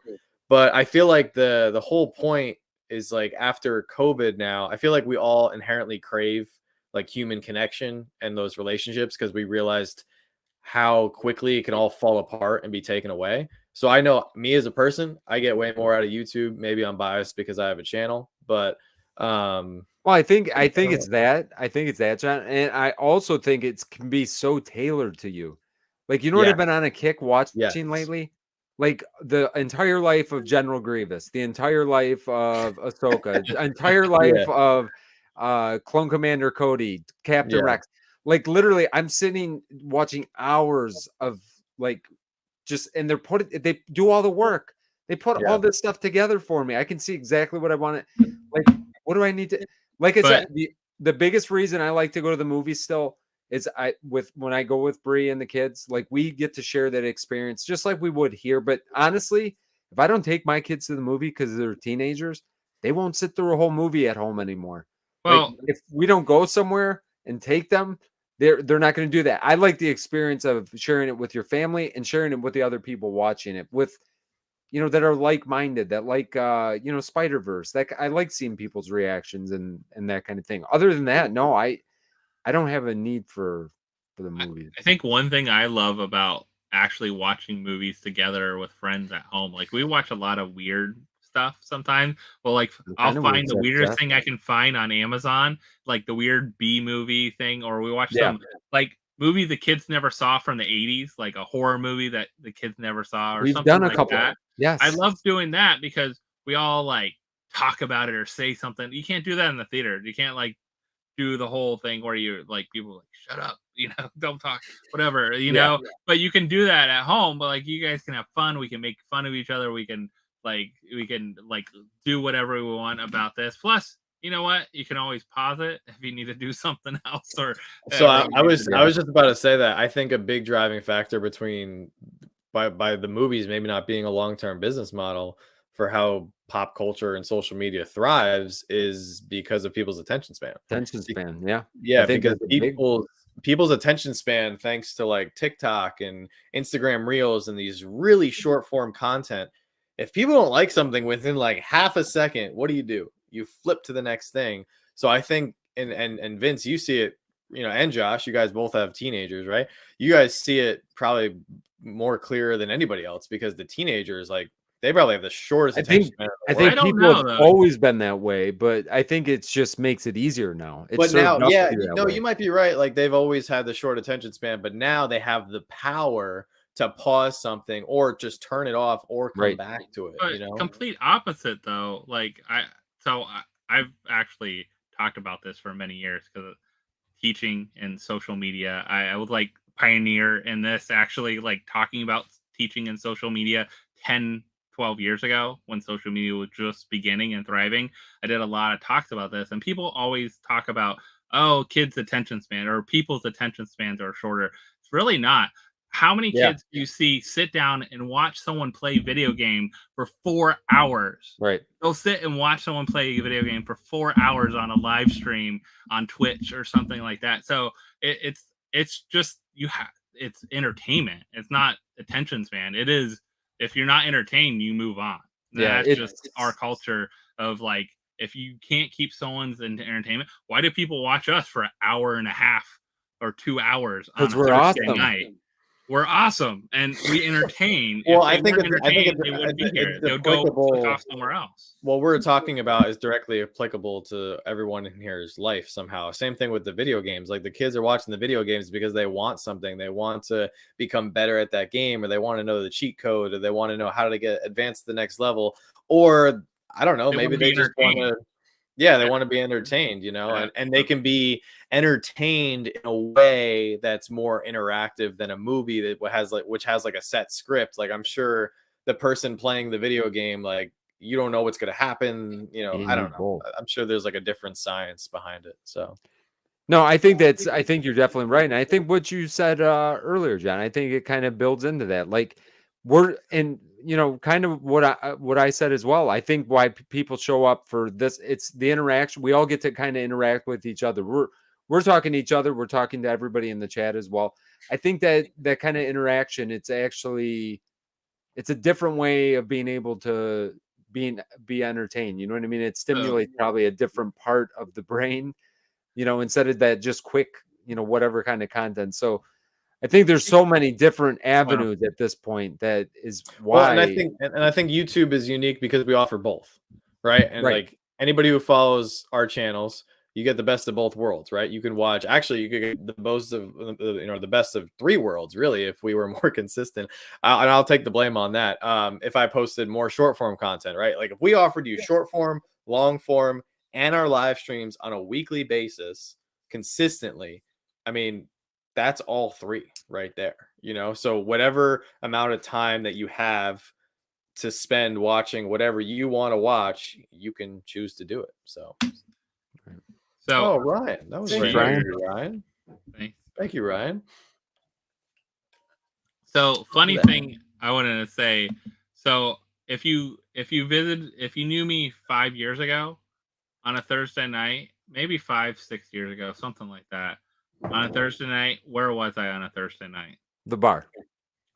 But I feel like the whole point is like after COVID now, I feel like we all inherently crave like human connection and those relationships because we realized how quickly it can all fall apart and be taken away. So I know me as a person, I get way more out of YouTube. Maybe I'm biased because I have a channel, but well, I think it's that. I think it's that, John. And I also think it can be so tailored to you. Like, you know what I've been on a kick watching lately? Like the entire life of General Grievous, the entire life of Ahsoka, the entire life of Clone Commander Cody, Captain Rex. Like literally, I'm sitting watching hours of like and they do all the work. They put all this stuff together for me. I can see exactly what I want to like. What do I need to like? I said, the biggest reason I like to go to the movies still is when I go with Bree and the kids, like we get to share that experience just like we would here. But honestly, if I don't take my kids to the movie because they're teenagers, they won't sit through a whole movie at home anymore. Well, like, if we don't go somewhere and take them, they're not going to do that. I like the experience of sharing it with your family and sharing it with the other people watching it with, you know, that are like-minded, that like, you know, Spider-Verse. That I like seeing people's reactions and that kind of thing. Other than that, no, I don't have a need for the movies. I think one thing I love about actually watching movies together with friends at home, like we watch a lot of weird stuff sometimes. Well, like I'll find the weirdest thing I can find on Amazon, like the weird B movie thing, or we watch some like movie the kids never saw from the 80s, like a horror movie that the kids never saw, or we've something done a like couple. That. Yes, I love doing that because we all like talk about it or say something. You can't do that in the theater. You can't like do the whole thing where you're like people like shut up, you know, don't talk, whatever, you know. But you can do that at home. But like you guys can have fun. We can make fun of each other. We can do whatever we want about this. Plus, you know what? You can always pause it if you need to do something else. Or so I was just about to say that I think a big driving factor between by the movies maybe not being a long-term business model for how pop culture and social media thrives is because of people's attention span. Because people's attention span, thanks to like TikTok and Instagram Reels and these really short form content, if people don't like something within like half a second, what do? You flip to the next thing. So I think, and Vince, you see it, you know, and Josh, you guys both have teenagers, right? You guys see it probably more clear than anybody else because the teenagers, like, they probably have the shortest attention span. I think people have always been that way, but I think it just makes it easier now. But now, you might be right. Like they've always had the short attention span, but now they have the power to pause something or just turn it off or come back to it. But you know, complete opposite though. Like I've actually talked about this for many years because teaching and social media. I would like pioneer in this, actually, like talking about teaching and social media 10-12 years ago when social media was just beginning and thriving. I did a lot of talks about this, and people always talk about, oh, kids' attention span or people's attention spans are shorter. It's really not. How many kids do you see sit down and watch someone play video game for 4 hours? Right. They'll sit and watch someone play a video game for 4 hours on a live stream on Twitch or something like that. So it's just it's entertainment. It's not attention span. It is, if you're not entertained, you move on. That's just our culture of like, if you can't keep someone's entertainment, why do people watch us for an hour and a half or 2 hours on a Thursday night? were awesome, and we entertain. Well, if I they think weren't it's, I think entertained, they wouldn't be here. it's They would go applicable. click off somewhere else. What we're talking about is directly applicable to everyone in here's life somehow. Same thing with the video games. Like the kids are watching the video games because they want something. They want to become better at that game, or they want to know the cheat code, or they want to know how to get advanced to the next level, or I don't know, maybe they just want to. Yeah, they want to be entertained, you know, and they can be entertained in a way that's more interactive than a movie that which has like a set script. Like I'm sure the person playing the video game, like you don't know what's going to happen, you know. I don't know. I'm sure there's like a different science behind it. So no, I think you're definitely right. And I think what you said earlier, John, I think it kind of builds into that. Like kind of what I said as well. I think why people show up for this, it's the interaction. We all get to kind of interact with each other. We're talking to each other. We're talking to everybody in the chat as well. I think that kind of interaction, it's a different way of being able to be entertained. You know what I mean? It stimulates probably a different part of the brain, instead of that just quick, whatever kind of content. So I think there's so many different avenues at this point. That is why. Well, and I think YouTube is unique because we offer both, right? And like anybody who follows our channels, you get the best of both worlds, right? You can watch. Actually, you could get the most of the best of three worlds, really, if we were more consistent. And I'll take the blame on that. If I posted more short form content, right? Like if we offered you short form, long form, and our live streams on a weekly basis consistently, I mean, that's all three right there, so whatever amount of time that you have to spend watching whatever you want to watch, you can choose to do it. So Ryan, that was great. Ryan. Thank you, Ryan. So funny thing I wanted to say, so if you knew me 5 years ago on a Thursday night, maybe 5-6 years ago, something like that, on a Thursday night, where was I on a Thursday night? The bar.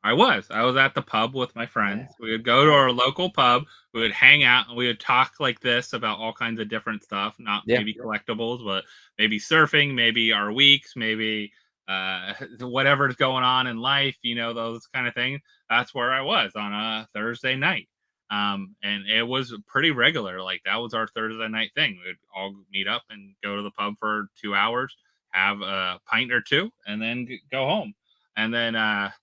I was at the pub with my friends. We would go to our local pub. We would hang out and we would talk like this about all kinds of different stuff, not maybe collectibles, but maybe surfing, maybe our weeks, maybe whatever's going on in life, those kind of things. That's where I was on a Thursday night. And it was pretty regular. Like that was our Thursday night thing. We'd all meet up and go to the pub for 2 hours, have a pint or two, and then go home. And then, I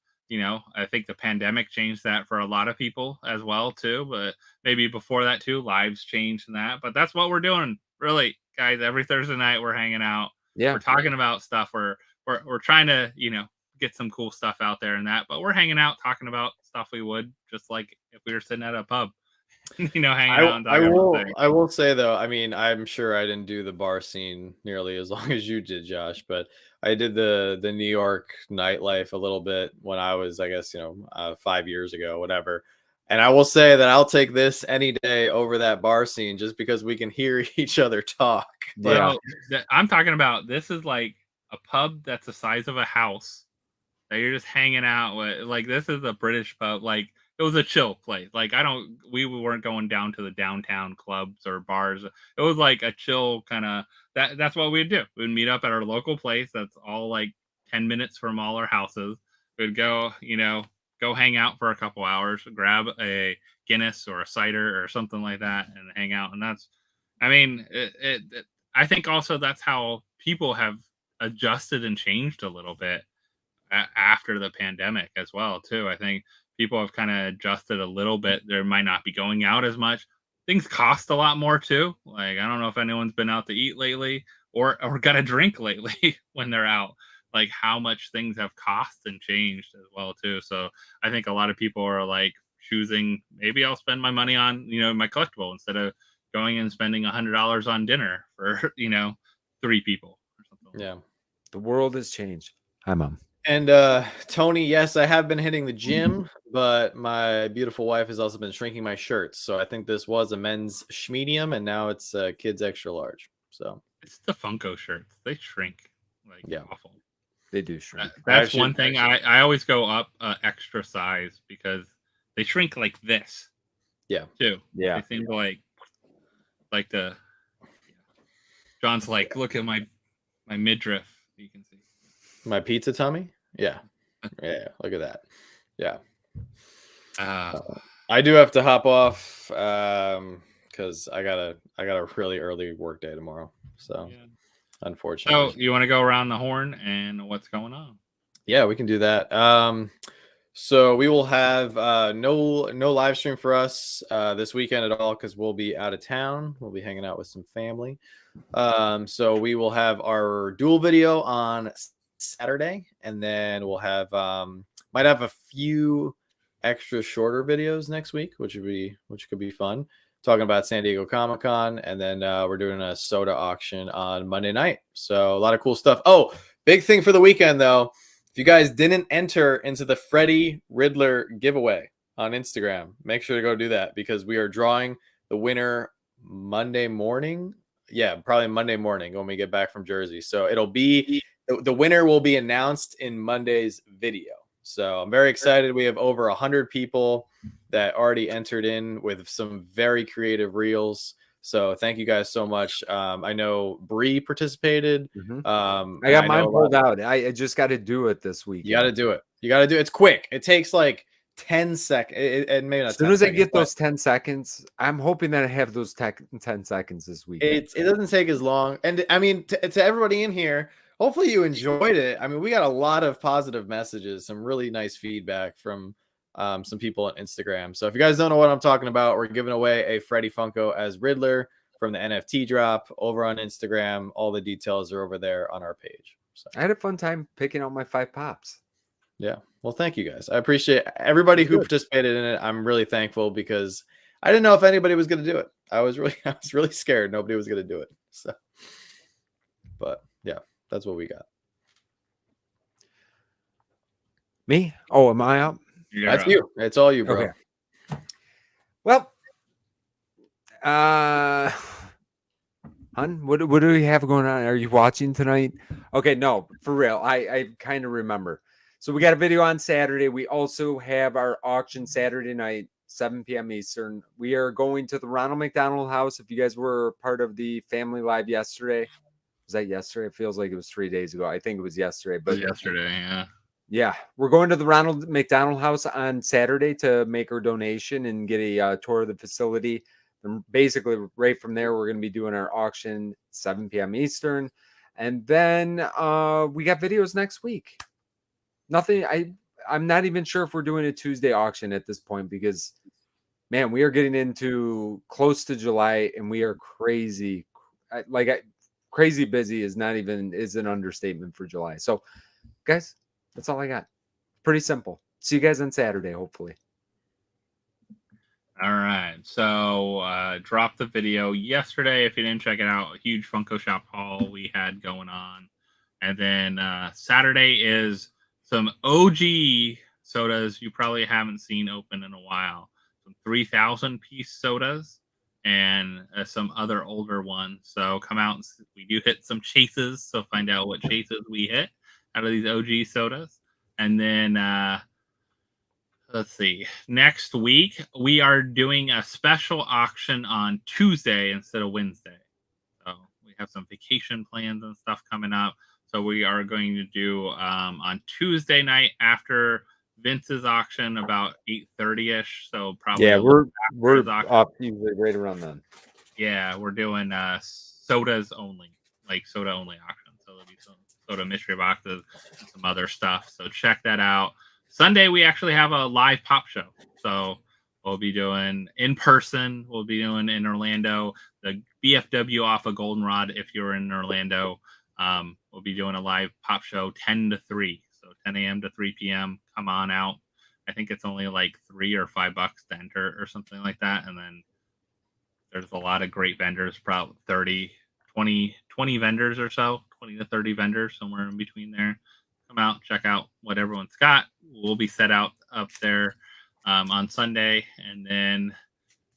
think the pandemic changed that for a lot of people as well, too. But maybe before that, too, lives changed and that. But that's what we're doing, really, guys. Every Thursday night, we're hanging out. Yeah. We're talking about stuff. We're trying to, get some cool stuff out there and that. But we're hanging out, talking about stuff we would, just like if we were sitting at a pub. Hanging out. I will say though, I mean, I'm sure I didn't do the bar scene nearly as long as you did, Josh, but I did the New York nightlife a little bit when I was, I guess, 5 years ago, whatever. And I will say that I'll take this any day over that bar scene just because we can hear each other talk. Well, I'm talking about, this is like a pub that's the size of a house that you're just hanging out with. Like this is a British pub. Like it was a chill place. Like we weren't going down to the downtown clubs or bars. It was like a chill kind of, that's what we'd do. We'd meet up at our local place. That's all like 10 minutes from all our houses. We'd go, go hang out for a couple hours, grab a Guinness or a cider or something like that and hang out. And that's, I mean, I think also that's how people have adjusted and changed a little bit after the pandemic as well, too. I think people have kind of adjusted a little bit. They might not be going out as much. Things cost a lot more, too. Like, I don't know if anyone's been out to eat lately or got a drink lately when they're out. Like how much things have cost and changed as well, too. So I think a lot of people are like choosing, maybe I'll spend my money on, my collectible instead of going and spending $100 on dinner for, 3 people or something. Yeah. The world has changed. Hi, Mom. And Tony, yes, I have been hitting the gym, but my beautiful wife has also been shrinking my shirts. So I think this was a men's medium, and now it's kids extra large. So it's the Funko shirts; they shrink like awful. They do shrink. That's one thing. I always go up extra size because they shrink like this. Yeah. Too. Yeah. They seem to like the. John's like, look at my midriff. You can see my pizza tummy. Yeah. Yeah, look at that. Yeah. Uh, I do have to hop off because I got a really early work day tomorrow. So yeah. unfortunately. So you want to go around the horn and what's going on? Yeah, we can do that. So we will have no live stream for us this weekend at all because we'll be out of town. We'll be hanging out with some family. So we will have our duel video on Saturday, and then we'll have might have a few extra shorter videos next week, which could be fun. Talking about San Diego Comic-Con, and then we're doing a soda auction on Monday night. So a lot of cool stuff. Oh, big thing for the weekend though. If you guys didn't enter into the Freddy Riddler giveaway on Instagram, make sure to go do that because we are drawing the winner Monday morning. Yeah, probably Monday morning when we get back from Jersey. So it'll be the winner will be announced in Monday's video. So I'm very excited. We have over 100 people that already entered in with some very creative reels. So thank you guys so much. I know Bree participated. I got mine pulled out. I just got to do it this week. You got to do it. You got to do it. It's quick. It takes like 10 seconds. It may not. As soon as I get those 10 seconds, I'm hoping that I have those 10 seconds this week. It doesn't take as long. And I mean, to everybody in here, hopefully you enjoyed it. I mean, we got a lot of positive messages, some really nice feedback from some people on Instagram. So if you guys don't know what I'm talking about, we're giving away a Freddy Funko as Riddler from the NFT drop over on Instagram. All the details are over there on our page. So I had a fun time picking out my 5 pops. Yeah. Well, thank you guys. I appreciate everybody who participated in it. I'm really thankful because I didn't know if anybody was going to do it. I was really scared nobody was going to do it. So, but yeah, that's what we got. Me? Oh, am I up? That's you. It's all you, bro. Okay. Well, Hun, what do we have going on? Are you watching tonight? Okay, no, for real. I kind of remember. So we got a video on Saturday. We also have our auction Saturday night, 7 p.m. Eastern. We are going to the Ronald McDonald House. If you guys were part of the family live yesterday, was that yesterday? It feels like it was 3 days ago. I think it was yesterday. But yesterday, yeah. Yeah, we're going to the Ronald McDonald House on Saturday to make our donation and get a tour of the facility. And basically, right from there, we're going to be doing our auction 7 p.m. Eastern. And then we got videos next week. Nothing. I'm not even sure if we're doing a Tuesday auction at this point because, man, we are getting into close to July and we are crazy. Crazy busy is an understatement for July. So, guys, that's all I got. Pretty simple. See you guys on Saturday, hopefully. All right. So dropped the video yesterday. If you didn't check it out, a huge Funko Shop haul we had going on. And then Saturday is some OG sodas you probably haven't seen open in a while. Some 3,000 piece sodas and some other older ones. So come out and we do hit some chases. So find out what chases we hit out of these OG sodas. And then let's see, next week we are doing a special auction on Tuesday instead of Wednesday. So we have some vacation plans and stuff coming up. So we are going to do on Tuesday night after Vince's auction about 8:30ish. So probably we're up usually right around then. Yeah, we're doing sodas only, like soda only auction. So there'll be some soda mystery boxes and some other stuff. So check that out. Sunday we actually have a live pop show. So we'll be doing in person. We'll be doing in Orlando, the BFW off of Goldenrod. If you're in Orlando, we'll be doing a live pop show 10 to 3. So 10 a.m. to 3 p.m. Come on out. I think it's only like $3 or $5 to enter or something like that. And then there's a lot of great vendors, probably 20 vendors or so, 20 to 30 vendors, somewhere in between there. Come out, check out what everyone's got. We'll be set out up there on Sunday. And then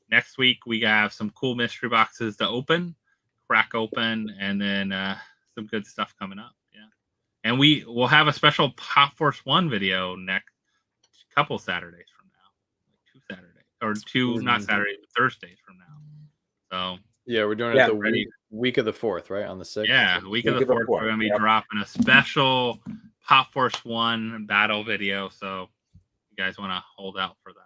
next week, we have some cool mystery boxes to crack open, and then some good stuff coming up. Yeah. And we will have a special PopFourceOne video next couple Saturdays from now. Like 2 Saturdays. Or 2, not Saturdays, but Thursdays from now. So yeah, we're doing it the week of the 4th, right? On the 6th. Yeah, week of the 4th. We're going to be dropping a special PopFourceOne battle video. So you guys want to hold out for that.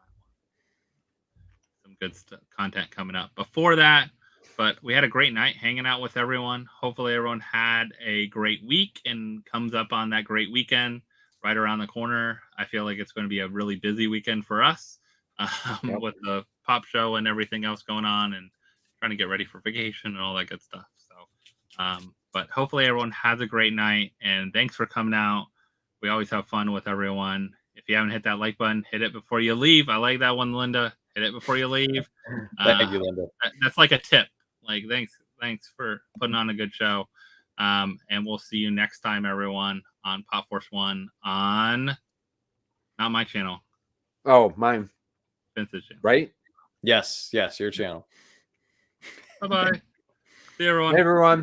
Some good content coming up before that. But we had a great night hanging out with everyone. Hopefully everyone had a great week and comes up on that great weekend right around the corner. I feel like it's going to be a really busy weekend for us with the pop show and everything else going on and trying to get ready for vacation and all that good stuff. So, but hopefully everyone has a great night, and thanks for coming out. We always have fun with everyone. If you haven't hit that like button, hit it before you leave. I like that one, Linda. Hit it before you leave. Thank you, Linda. That's like a tip. Like, thanks for putting on a good show. And we'll see you next time, everyone, on PopFourceOne on not my channel. Oh, mine. Vince's channel. Right? Yes, your channel. Bye-bye. See you, everyone. Hey, everyone.